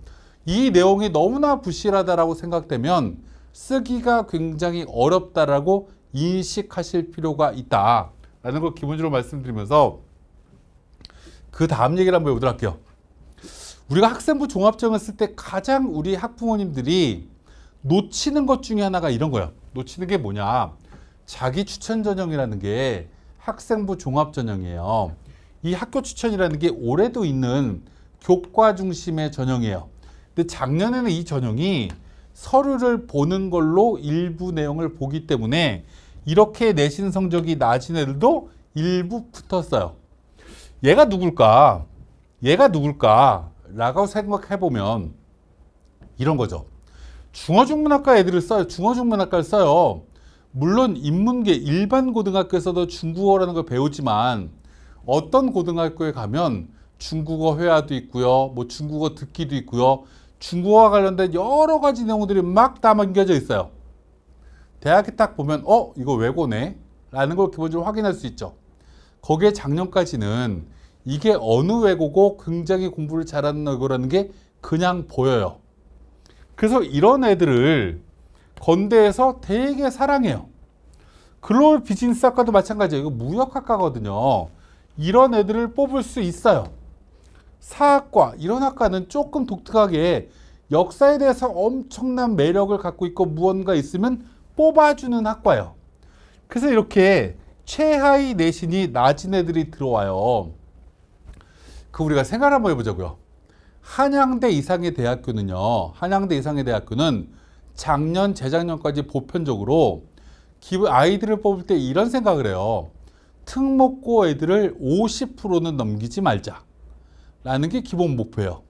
이 내용이 너무나 부실하다라고 생각되면 쓰기가 굉장히 어렵다라고 인식하실 필요가 있다라는 걸 기본적으로 말씀드리면서 그 다음 얘기를 한번 해보도록 할게요. 우리가 학생부 종합전형을 쓸 때 가장 우리 학부모님들이 놓치는 것 중에 하나가 이런 거예요. 놓치는 게 뭐냐? 자기 추천 전형이라는 게 학생부 종합전형이에요. 이 학교 추천이라는 게 올해도 있는 교과 중심의 전형이에요. 근데 작년에는 이 전형이 서류를 보는 걸로 일부 내용을 보기 때문에 이렇게 내신 성적이 낮은 애들도 일부 붙었어요. 얘가 누굴까? 얘가 누굴까? 라고 생각해보면 이런 거죠. 중어중문학과 애들을 써요. 중어중문학과를 써요. 물론 인문계 일반 고등학교에서도 중국어라는 걸 배우지만 어떤 고등학교에 가면 중국어 회화도 있고요. 뭐 중국어 듣기도 있고요. 중국어와 관련된 여러 가지 내용들이 막 담겨져 있어요. 대학에 딱 보면 이거 외고네? 라는 걸 기본적으로 확인할 수 있죠. 거기에 작년까지는 이게 어느 외고고 굉장히 공부를 잘하는 외고라는 게 그냥 보여요. 그래서 이런 애들을 건대에서 되게 사랑해요. 글로벌 비즈니스학과도 마찬가지예요. 이거 무역학과거든요. 이런 애들을 뽑을 수 있어요. 사학과, 이런 학과는 조금 독특하게 역사에 대해서 엄청난 매력을 갖고 있고 무언가 있으면 뽑아주는 학과예요. 그래서 이렇게 최하위 내신이 낮은 애들이 들어와요. 우리가 생각을 한번 해보자고요. 한양대 이상의 대학교는요. 한양대 이상의 대학교는 작년, 재작년까지 보편적으로 아이들을 뽑을 때 이런 생각을 해요. 특목고 애들을 50%는 넘기지 말자 라는 게 기본 목표예요.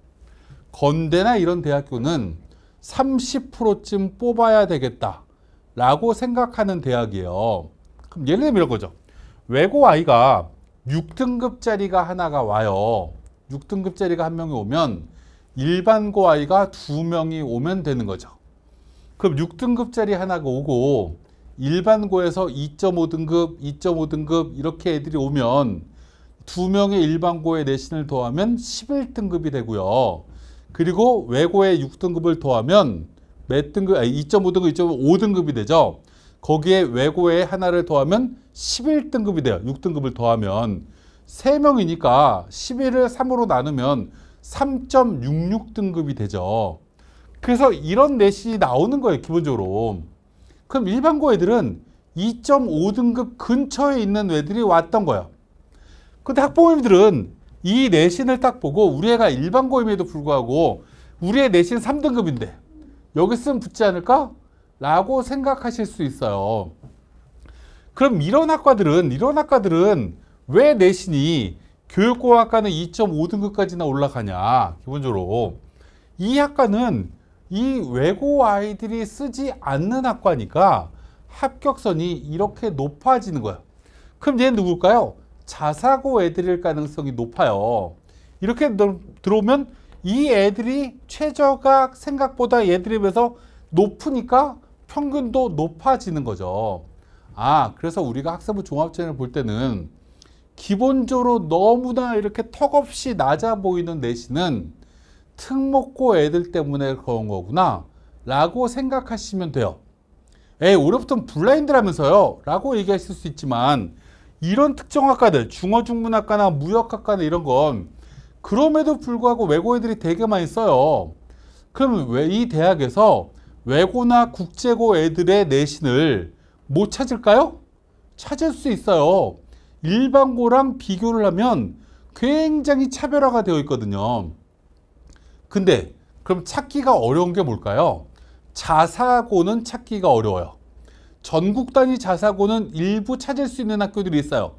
건대나 이런 대학교는 30%쯤 뽑아야 되겠다 라고 생각하는 대학이에요. 그럼 예를 들면 이런 거죠. 외고 아이가 6등급짜리가 하나가 와요. 6등급짜리가 한 명이 오면 일반고 아이가 2명이 오면 되는 거죠. 그럼 6등급짜리 하나가 오고 일반고에서 2.5등급, 2.5등급 이렇게 애들이 오면 2명의 일반고의 내신을 더하면 11등급이 되고요. 그리고 외고의 6등급을 더하면 몇 등급? 2.5등급, 2.5등급이 되죠. 거기에 외고의 하나를 더하면 11등급이 돼요. 6등급을 더하면 3명이니까 11을 3으로 나누면 3.66등급이 되죠. 그래서 이런 내신이 나오는 거예요, 기본적으로. 그럼 일반고 애들은 2.5등급 근처에 있는 애들이 왔던 거예요. 근데 학부모님들은 이 내신을 딱 보고 우리 애가 일반고임에도 불구하고 우리 애 내신 3등급인데 여기 쓰면 붙지 않을까? 라고 생각하실 수 있어요. 그럼 이런 학과들은 왜 내신이 교육공학과는 2.5등급까지나 올라가냐? 기본적으로 이 학과는 이 외고 아이들이 쓰지 않는 학과니까 합격선이 이렇게 높아지는 거예요. 그럼 얘는 누굴까요? 자사고 애들일 가능성이 높아요. 이렇게 들어오면 이 애들이 최저가 생각보다 얘들에 비해서 높으니까 평균도 높아지는 거죠. 그래서 우리가 학생부 종합전형을 볼 때는 기본적으로 너무나 이렇게 턱없이 낮아 보이는 내신은 특목고 애들 때문에 그런 거구나 라고 생각하시면 돼요. 올해부터는 블라인드라면서요 라고 얘기하실 수 있지만, 이런 특정 학과들, 중어중문학과나 무역학과나 이런 건 그럼에도 불구하고 외고 애들이 되게 많이 써요. 그러면 왜 이 대학에서 외고나 국제고 애들의 내신을 못 찾을까요? 찾을 수 있어요. 일반고랑 비교를 하면 굉장히 차별화가 되어 있거든요. 근데 그럼 찾기가 어려운 게 뭘까요? 자사고는 찾기가 어려워요. 전국 단위 자사고는 일부 찾을 수 있는 학교들이 있어요.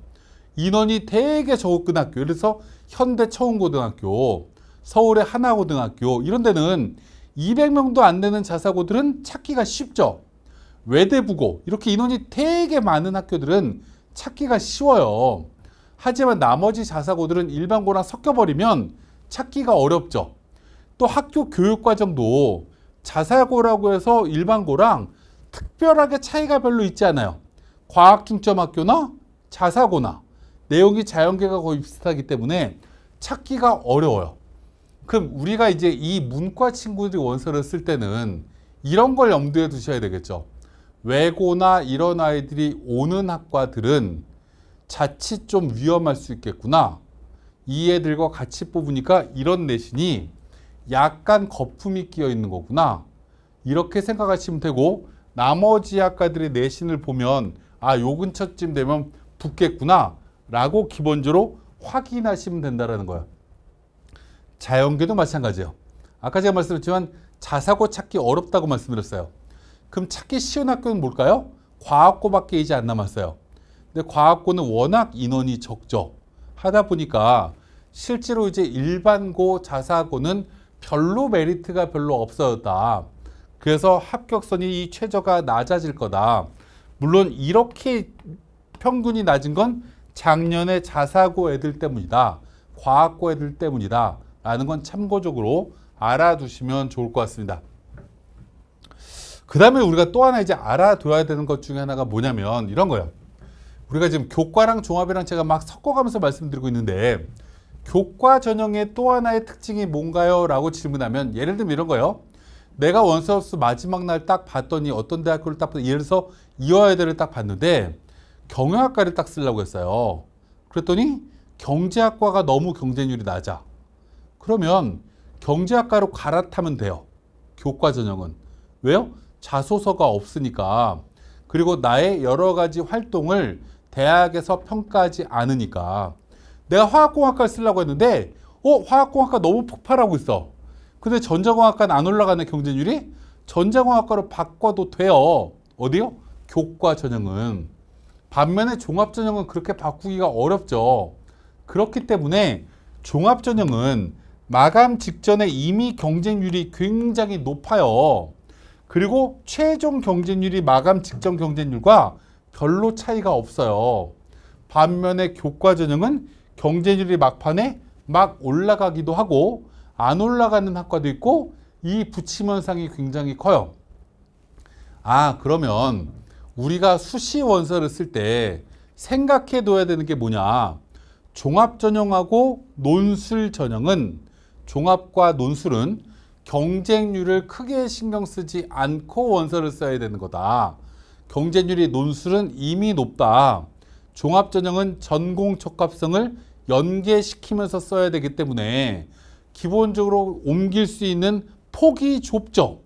인원이 되게 적은 학교, 그래서 현대 처운고등학교, 서울의 하나고등학교 이런 데는 200명도 안 되는 자사고들은 찾기가 쉽죠. 외대부고 이렇게 인원이 되게 많은 학교들은 찾기가 쉬워요. 하지만 나머지 자사고들은 일반고랑 섞여버리면 찾기가 어렵죠. 또 학교 교육과정도 자사고라고 해서 일반고랑 특별하게 차이가 별로 있지 않아요. 과학중점학교나 자사고나 내용이 자연계가 거의 비슷하기 때문에 찾기가 어려워요. 그럼 우리가 이제 이 문과 친구들이 원서를 쓸 때는 이런 걸 염두에 두셔야 되겠죠. 외고나 이런 아이들이 오는 학과들은 자칫 좀 위험할 수 있겠구나. 이 애들과 같이 뽑으니까 이런 내신이 약간 거품이 끼어 있는 거구나. 이렇게 생각하시면 되고, 나머지 학과들의 내신을 보면 요 근처쯤 되면 붙겠구나 라고 기본적으로 확인하시면 된다는 거예요. 자연계도 마찬가지예요. 아까 제가 말씀드렸지만 자사고 찾기 어렵다고 말씀드렸어요. 그럼 찾기 쉬운 학교는 뭘까요? 과학고밖에 이제 안 남았어요. 근데 과학고는 워낙 인원이 적죠. 하다 보니까 실제로 이제 일반고, 자사고는 별로 메리트가 별로 없어졌다. 그래서 합격선이 이 최저가 낮아질 거다. 물론 이렇게 평균이 낮은 건 작년에 자사고 애들 때문이다. 과학고 애들 때문이다. 라는 건 참고적으로 알아두시면 좋을 것 같습니다. 그 다음에 우리가 또 하나 이제 알아둬야 되는 것 중에 하나가 뭐냐면 이런 거예요. 우리가 지금 교과랑 종합이랑 제가 막 섞어가면서 말씀드리고 있는데, 교과 전형의 또 하나의 특징이 뭔가요? 라고 질문하면 예를 들면 이런 거예요. 내가 원서수 마지막 날 딱 봤더니 어떤 대학교를 딱 예를 들어서 이화여대를 딱 봤는데 경영학과를 딱 쓰려고 했어요. 그랬더니 경제학과가 너무 경쟁률이 낮아. 그러면 경제학과로 갈아타면 돼요. 교과 전형은. 왜요? 자소서가 없으니까. 그리고 나의 여러 가지 활동을 대학에서 평가하지 않으니까. 내가 화학공학과를 쓰려고 했는데 화학공학과 너무 폭발하고 있어. 근데 전자공학과는 안 올라가는 경쟁률이? 전자공학과로 바꿔도 돼요. 어디요? 교과 전형은. 반면에 종합전형은 그렇게 바꾸기가 어렵죠. 그렇기 때문에 종합전형은 마감 직전에 이미 경쟁률이 굉장히 높아요. 그리고 최종 경쟁률이 마감 직전 경쟁률과 별로 차이가 없어요. 반면에 교과 전형은 경쟁률이 막판에 막 올라가기도 하고 안 올라가는 학과도 있고 이 부침 현상이 굉장히 커요. 그러면 우리가 수시 원서를 쓸 때 생각해 둬야 되는 게 뭐냐. 종합 전형하고 논술 전형은, 종합과 논술은 경쟁률을 크게 신경 쓰지 않고 원서를 써야 되는 거다. 경쟁률이 논술은 이미 높다. 종합 전형은 전공 적합성을 연계시키면서 써야 되기 때문에 기본적으로 옮길 수 있는 폭이 좁죠.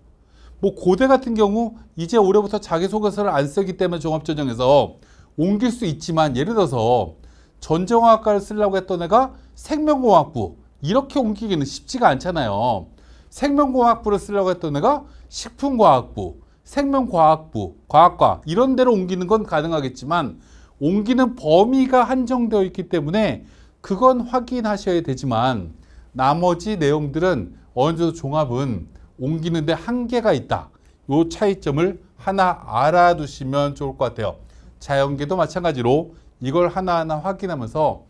뭐 고대 같은 경우 이제 올해부터 자기소개서를 안 쓰기 때문에 종합전형에서 옮길 수 있지만, 예를 들어서 전자공학과를 쓰려고 했던 애가 생명공학부, 이렇게 옮기기는 쉽지가 않잖아요. 생명공학부를 쓰려고 했던 애가 식품과학부, 생명과학부, 과학과 이런 데로 옮기는 건 가능하겠지만 옮기는 범위가 한정되어 있기 때문에 그건 확인하셔야 되지만, 나머지 내용들은 어느 정도 종합은 옮기는데 한계가 있다. 이 차이점을 하나 알아두시면 좋을 것 같아요. 자연계도 마찬가지로 이걸 하나하나 확인하면서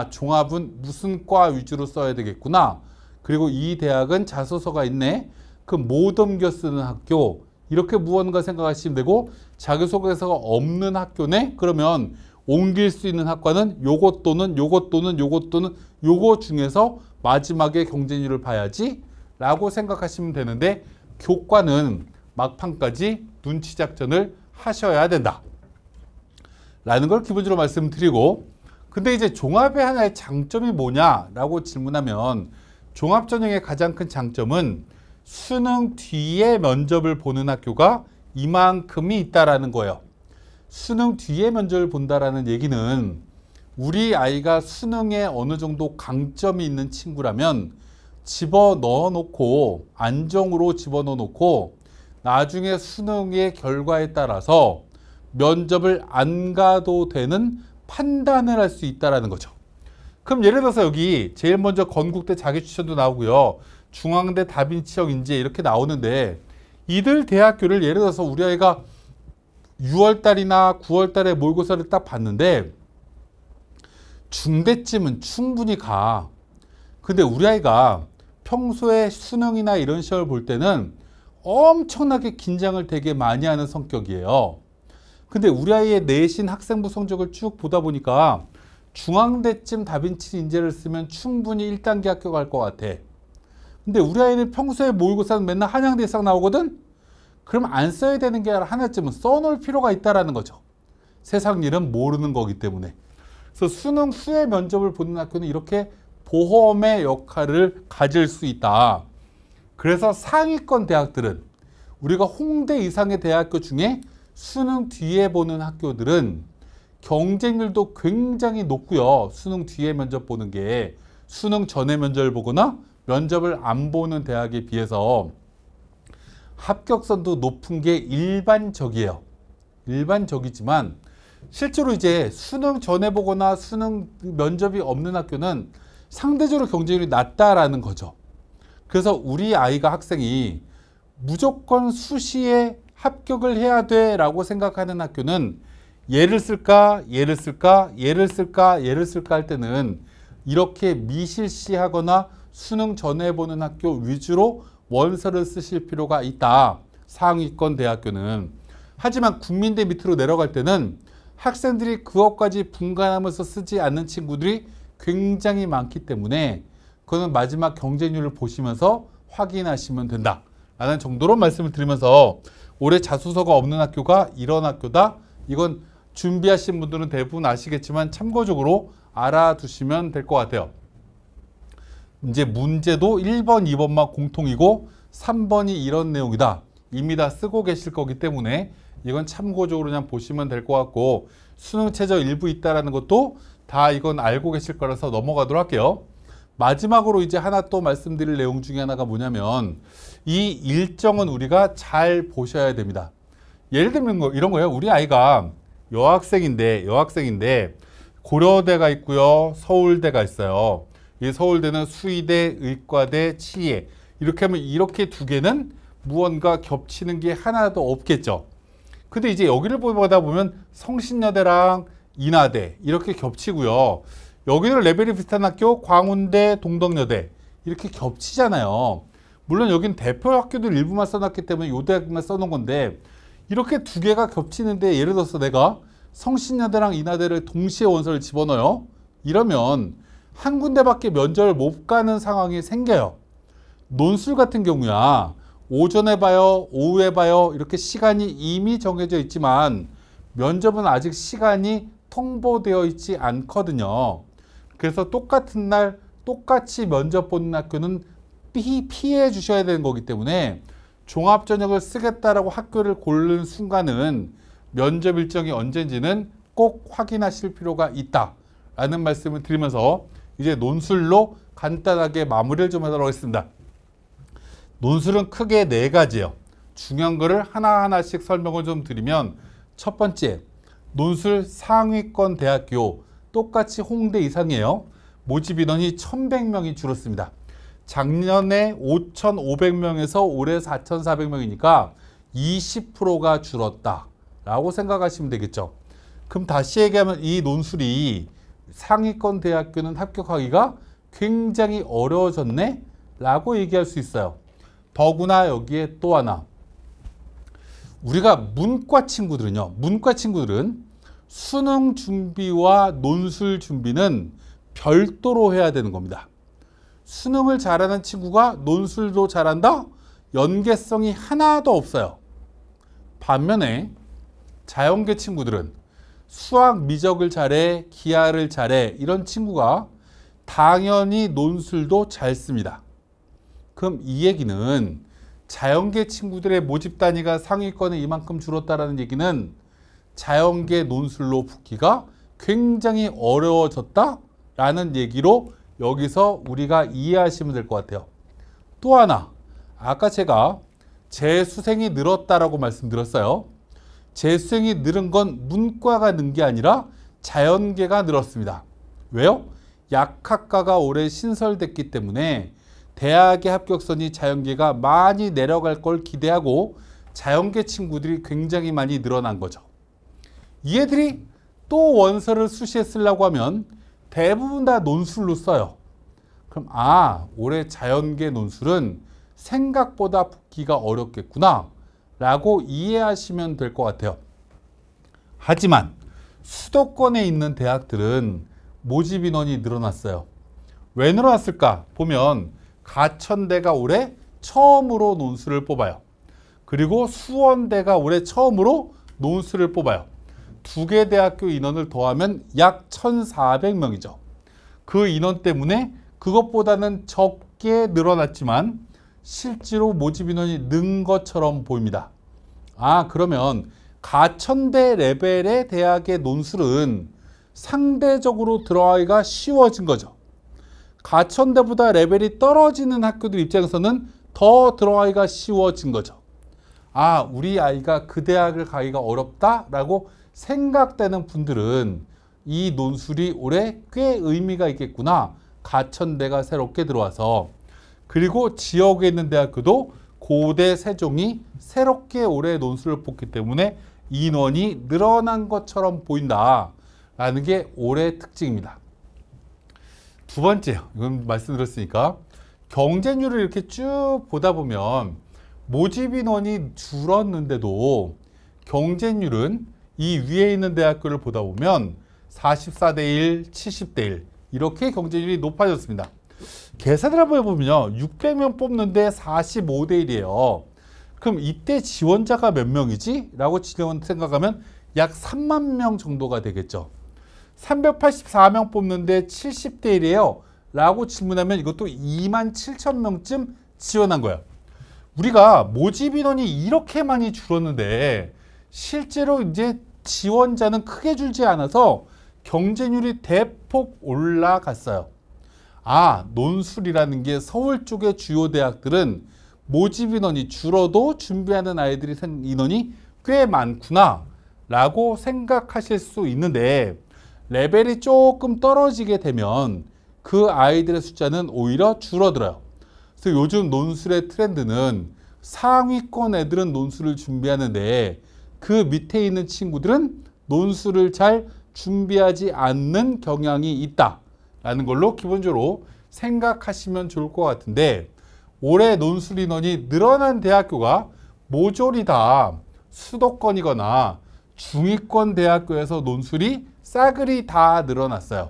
종합은 무슨 과 위주로 써야 되겠구나. 그리고 이 대학은 자소서가 있네. 그 못 옮겨 쓰는 학교, 이렇게 무언가 생각하시면 되고 자기소개서가 없는 학교네? 그러면 옮길 수 있는 학과는 요것 또는 요것 또는 요것 또는 요거 중에서 마지막에 경쟁률을 봐야지 라고 생각하시면 되는데 교과는 막판까지 눈치 작전을 하셔야 된다 라는 걸 기본적으로 말씀드리고, 근데 이제 종합의 하나의 장점이 뭐냐라고 질문하면 종합전형의 가장 큰 장점은 수능 뒤에 면접을 보는 학교가 이만큼이 있다라는 거예요. 수능 뒤에 면접을 본다라는 얘기는 우리 아이가 수능에 어느 정도 강점이 있는 친구라면 집어넣어 놓고 안정으로 집어넣어 놓고 나중에 수능의 결과에 따라서 면접을 안 가도 되는 판단을 할 수 있다라는 거죠. 그럼 예를 들어서 여기 제일 먼저 건국대 자기추천도 나오고요. 중앙대 다빈치형 인재 이렇게 나오는데 이들 대학교를 예를 들어서 우리 아이가 6월달이나 9월달에 모의고사를 딱 봤는데 중대쯤은 충분히 가. 근데 우리 아이가 평소에 수능이나 이런 시험을 볼 때는 엄청나게 긴장을 되게 많이 하는 성격이에요. 근데 우리 아이의 내신 학생부 성적을 쭉 보다 보니까 중앙대쯤 다빈치 인재를 쓰면 충분히 1단계 학교 갈 것 같아. 근데 우리 아이는 평소에 모의고사는 맨날 한양대 이상 나오거든? 그럼 안 써야 되는 게 하나쯤은 써놓을 필요가 있다라는 거죠. 세상 일은 모르는 거기 때문에. 그래서 수능 후에 면접을 보는 학교는 이렇게 보험의 역할을 가질 수 있다. 그래서 상위권 대학들은 우리가 홍대 이상의 대학교 중에 수능 뒤에 보는 학교들은 경쟁률도 굉장히 높고요. 수능 뒤에 면접 보는 게 수능 전에 면접을 보거나 면접을 안 보는 대학에 비해서 합격선도 높은 게 일반적이에요. 일반적이지만 실제로 이제 수능 전에 보거나 수능 면접이 없는 학교는 상대적으로 경쟁률이 낮다라는 거죠. 그래서 우리 아이가 학생이 무조건 수시에 합격을 해야 돼 라고 생각하는 학교는 얘를 쓸까 얘를 쓸까 얘를 쓸까 얘를 쓸까 할 때는 이렇게 미실시하거나 수능 전에 보는 학교 위주로 원서를 쓰실 필요가 있다. 상위권 대학교는. 하지만 국민대 밑으로 내려갈 때는 학생들이 그것까지 분간하면서 쓰지 않는 친구들이 굉장히 많기 때문에 그거는 마지막 경쟁률을 보시면서 확인하시면 된다 라는 정도로 말씀을 드리면서 올해 자소서가 없는 학교가 이런 학교다. 이건 준비하신 분들은 대부분 아시겠지만 참고적으로 알아두시면 될 것 같아요. 이제 문제도 1번, 2번만 공통이고 3번이 이런 내용이다. 이미 다 쓰고 계실 거기 때문에 이건 참고적으로 그냥 보시면 될 것 같고 수능 최저 일부 있다라는 것도 다 이건 알고 계실 거라서 넘어가도록 할게요. 마지막으로 이제 하나 또 말씀드릴 내용 중에 하나가 뭐냐면 이 일정은 우리가 잘 보셔야 됩니다. 예를 들면 이런 거예요. 우리 아이가 여학생인데 고려대가 있고요. 서울대가 있어요. 이 서울대는 수의대, 의과대, 치예 이렇게 하면 이렇게 두 개는 무언가 겹치는 게 하나도 없겠죠. 근데 이제 여기를 보다 보면 성신여대랑 인하대 이렇게 겹치고요. 여기는 레벨이 비슷한 학교 광운대, 동덕여대 이렇게 겹치잖아요. 물론 여긴 대표 학교들 일부만 써놨기 때문에 요 대학만 써놓은 건데 이렇게 두 개가 겹치는데 예를 들어서 내가 성신여대랑 인하대를 동시에 원서를 집어넣어요. 이러면 한 군데밖에 면접을 못 가는 상황이 생겨요. 논술 같은 경우야 오전에 봐요, 오후에 봐요 이렇게 시간이 이미 정해져 있지만 면접은 아직 시간이 통보되어 있지 않거든요. 그래서 똑같은 날 똑같이 면접 보는 학교는 피해 주셔야 되는 거기 때문에 종합전형을 쓰겠다라고 학교를 고르는 순간은 면접 일정이 언제인지는 꼭 확인하실 필요가 있다라는 말씀을 드리면서 이제 논술로 간단하게 마무리를 좀 하도록 하겠습니다. 논술은 크게 네 가지예요. 중요한 거를 하나하나씩 설명을 좀 드리면 첫 번째, 논술 상위권 대학교 똑같이 홍대 이상이에요. 모집 인원이 1,100명이 줄었습니다. 작년에 5,500명에서 올해 4,400명이니까 20%가 줄었다라고 생각하시면 되겠죠. 그럼 다시 얘기하면 이 논술이 상위권 대학교는 합격하기가 굉장히 어려워졌네? 라고 얘기할 수 있어요. 더구나 여기에 또 하나. 우리가 문과 친구들은 수능 준비와 논술 준비는 별도로 해야 되는 겁니다. 수능을 잘하는 친구가 논술도 잘한다? 연계성이 하나도 없어요. 반면에 자연계 친구들은 수학, 미적을 잘해, 기하를 잘해 이런 친구가 당연히 논술도 잘 씁니다. 그럼 이 얘기는 자연계 친구들의 모집 단위가 상위권에 이만큼 줄었다는 얘기는 자연계 논술로 붙기가 굉장히 어려워졌다라는 얘기로 여기서 우리가 이해하시면 될 것 같아요. 또 하나, 아까 제가 재수생이 늘었다라고 말씀드렸어요. 재수생이 늘은 건 문과가 는 게 아니라 자연계가 늘었습니다. 왜요? 약학과가 올해 신설됐기 때문에 대학의 합격선이 자연계가 많이 내려갈 걸 기대하고 자연계 친구들이 굉장히 많이 늘어난 거죠. 이 애들이 또 원서를 수시에 쓰려고 하면 대부분 다 논술로 써요. 그럼 올해 자연계 논술은 생각보다 붙기가 어렵겠구나 라고 이해하시면 될 것 같아요. 하지만 수도권에 있는 대학들은 모집 인원이 늘어났어요. 왜 늘어났을까? 보면 가천대가 올해 처음으로 논술을 뽑아요. 그리고 수원대가 올해 처음으로 논술을 뽑아요. 두 개 대학교 인원을 더하면 약 1,400명이죠. 그 인원 때문에 그것보다는 적게 늘어났지만 실제로 모집 인원이 는 것처럼 보입니다. 그러면 가천대 레벨의 대학의 논술은 상대적으로 들어가기가 쉬워진 거죠. 가천대보다 레벨이 떨어지는 학교들 입장에서는 더 들어가기가 쉬워진 거죠. 우리 아이가 그 대학을 가기가 어렵다라고 생각되는 분들은 이 논술이 올해 꽤 의미가 있겠구나. 가천대가 새롭게 들어와서. 그리고 지역에 있는 대학교도 고대, 세종이 새롭게 올해 논술을 뽑기 때문에 인원이 늘어난 것처럼 보인다라는 게 올해 특징입니다. 두 번째, 이건 말씀드렸으니까 경쟁률을 이렇게 쭉 보다 보면 모집 인원이 줄었는데도 경쟁률은 이 위에 있는 대학교를 보다 보면 44대 1, 70대 1 이렇게 경쟁률이 높아졌습니다. 계산을 한번 해보면요. 600명 뽑는데 45대 1이에요. 그럼 이때 지원자가 몇 명이지? 라고 생각하면 약 3만 명 정도가 되겠죠. 384명 뽑는데 70대 1이에요. 라고 질문하면 이것도 2만 7천 명쯤 지원한 거예요. 우리가 모집 인원이 이렇게 많이 줄었는데 실제로 이제 지원자는 크게 줄지 않아서 경쟁률이 대폭 올라갔어요. 논술이라는 게 서울 쪽의 주요 대학들은 모집 인원이 줄어도 준비하는 아이들이 인원이 꽤 많구나 라고 생각하실 수 있는데 레벨이 조금 떨어지게 되면 그 아이들의 숫자는 오히려 줄어들어요. 그래서 요즘 논술의 트렌드는 상위권 애들은 논술을 준비하는데 그 밑에 있는 친구들은 논술을 잘 준비하지 않는 경향이 있다라는 걸로 기본적으로 생각하시면 좋을 것 같은데 올해 논술 인원이 늘어난 대학교가 모조리 다 수도권이거나 중위권 대학교에서 논술이 싸그리 다 늘어났어요.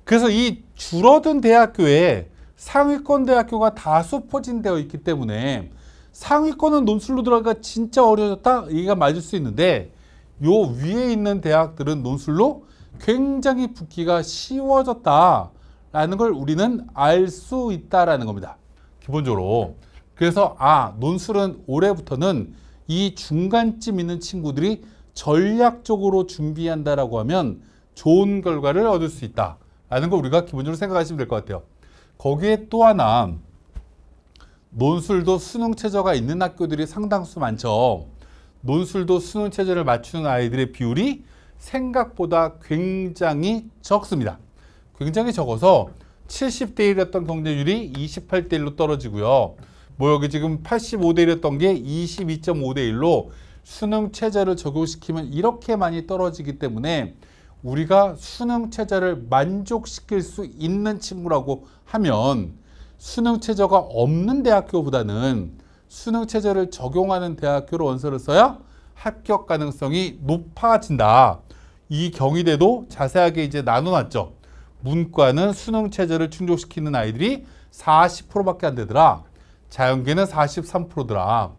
그래서 이 줄어든 대학교에 상위권 대학교가 다수 포진되어 있기 때문에 상위권은 논술로 들어가기가 진짜 어려졌다? 얘기가 맞을 수 있는데 요 위에 있는 대학들은 논술로 굉장히 붙기가 쉬워졌다라는 걸 우리는 알 수 있다라는 겁니다. 기본적으로. 그래서 논술은 올해부터는 이 중간쯤 있는 친구들이 전략적으로 준비한다라고 하면 좋은 결과를 얻을 수 있다라는 걸 우리가 기본적으로 생각하시면 될 것 같아요. 거기에 또 하나 논술도 수능 최저가 있는 학교들이 상당수 많죠. 논술도 수능 최저를 맞추는 아이들의 비율이 생각보다 굉장히 적습니다. 굉장히 적어서 70대 1이었던 경쟁률이 28대 1로 떨어지고요. 여기 지금 85대 1이었던 게 22.5대 1로 수능 최저를 적용시키면 이렇게 많이 떨어지기 때문에 우리가 수능 최저를 만족시킬 수 있는 친구라고 하면 수능 최저가 없는 대학교보다는 수능 체제를 적용하는 대학교로 원서를 써야 합격 가능성이 높아진다. 이 경희대도 자세하게 이제 나눠놨죠. 문과는 수능 체제를 충족시키는 아이들이 40%밖에 안 되더라. 자연계는 43%더라.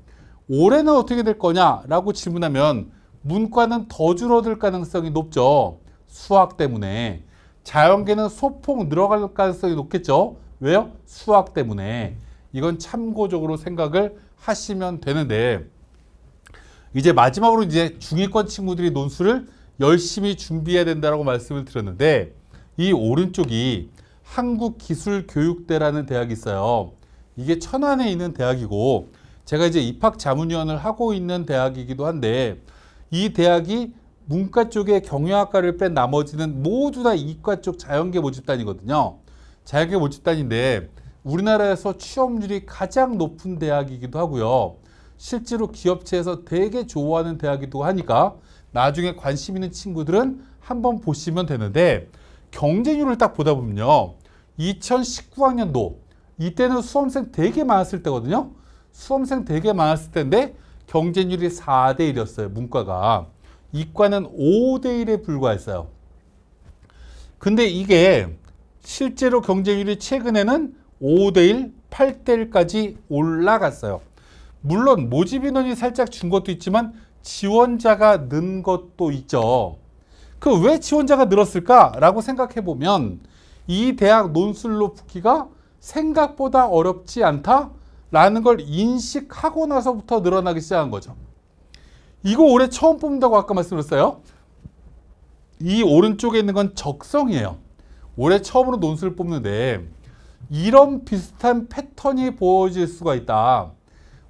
올해는 어떻게 될 거냐라고 질문하면 문과는 더 줄어들 가능성이 높죠. 수학 때문에. 자연계는 소폭 늘어갈 가능성이 높겠죠. 왜요? 수학 때문에. 이건 참고적으로 생각을 하시면 되는데, 이제 마지막으로 이제 중위권 친구들이 논술을 열심히 준비해야 된다고 말씀을 드렸는데, 이 오른쪽이 한국기술교육대라는 대학이 있어요. 이게 천안에 있는 대학이고, 제가 이제 입학자문위원을 하고 있는 대학이기도 한데, 이 대학이 문과 쪽에 경영학과를 뺀 나머지는 모두 다 이과 쪽 자연계 모집단이거든요. 자연계 모집단인데 우리나라에서 취업률이 가장 높은 대학이기도 하고요. 실제로 기업체에서 되게 좋아하는 대학이기도 하니까 나중에 관심 있는 친구들은 한번 보시면 되는데, 경쟁률을 딱 보다 보면요. 2019학년도 이때는 수험생 되게 많았을 때거든요. 수험생 되게 많았을 때인데 경쟁률이 4대 1이었어요. 문과가. 이과는 5대 1에 불과했어요. 근데 이게 실제로 경쟁률이 최근에는 5대 1, 8대 1까지 올라갔어요. 물론 모집 인원이 살짝 준 것도 있지만 지원자가 는 것도 있죠. 그 왜 지원자가 늘었을까라고 생각해 보면 이 대학 논술로 붙기가 생각보다 어렵지 않다라는 걸 인식하고 나서부터 늘어나기 시작한 거죠. 이거 올해 처음 뽑는다고 아까 말씀드렸어요. 이 오른쪽에 있는 건 적성이에요. 올해 처음으로 논술을 뽑는데 이런 비슷한 패턴이 보여질 수가 있다.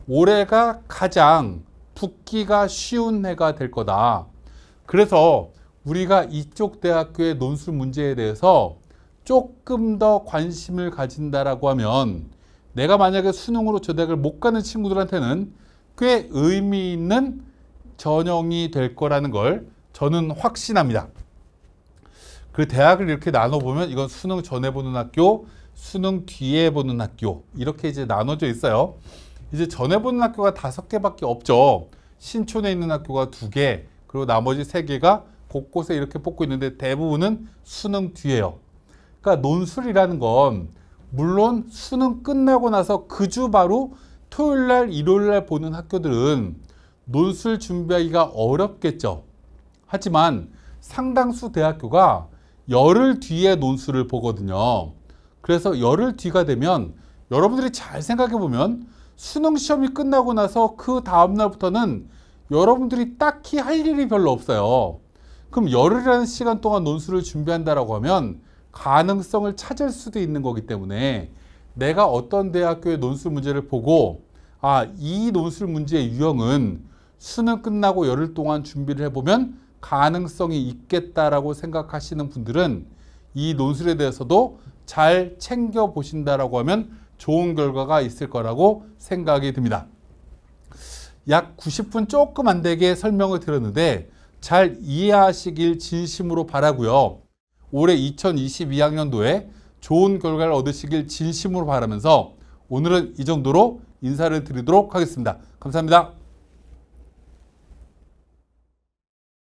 올해가 가장 붙기가 쉬운 해가 될 거다. 그래서 우리가 이쪽 대학교의 논술 문제에 대해서 조금 더 관심을 가진다라고 하면 내가 만약에 수능으로 저 대학을 못 가는 친구들한테는 꽤 의미 있는 전형이 될 거라는 걸 저는 확신합니다. 그 대학을 이렇게 나눠보면 이건 수능 전에 보는 학교, 수능 뒤에 보는 학교 이렇게 이제 나눠져 있어요. 이제 전에 보는 학교가 5개밖에 없죠. 신촌에 있는 학교가 2개, 그리고 나머지 3개가 곳곳에 이렇게 뽑고 있는데 대부분은 수능 뒤에요. 그러니까 논술이라는 건 물론 수능 끝나고 나서 그 주 바로 토요일날, 일요일날 보는 학교들은 논술 준비하기가 어렵겠죠. 하지만 상당수 대학교가 열흘 뒤에 논술을 보거든요. 그래서 열흘 뒤가 되면 여러분들이 잘 생각해 보면 수능 시험이 끝나고 나서 그 다음날부터는 여러분들이 딱히 할 일이 별로 없어요. 그럼 열흘이라는 시간 동안 논술을 준비한다라고 하면 가능성을 찾을 수도 있는 거기 때문에 내가 어떤 대학교의 논술 문제를 보고 이 논술 문제의 유형은 수능 끝나고 열흘 동안 준비를 해보면 가능성이 있겠다라고 생각하시는 분들은 이 논술에 대해서도 잘 챙겨보신다라고 하면 좋은 결과가 있을 거라고 생각이 듭니다. 약 90분 조금 안 되게 설명을 드렸는데 잘 이해하시길 진심으로 바라고요. 올해 2022학년도에 좋은 결과를 얻으시길 진심으로 바라면서 오늘은 이 정도로 인사를 드리도록 하겠습니다. 감사합니다.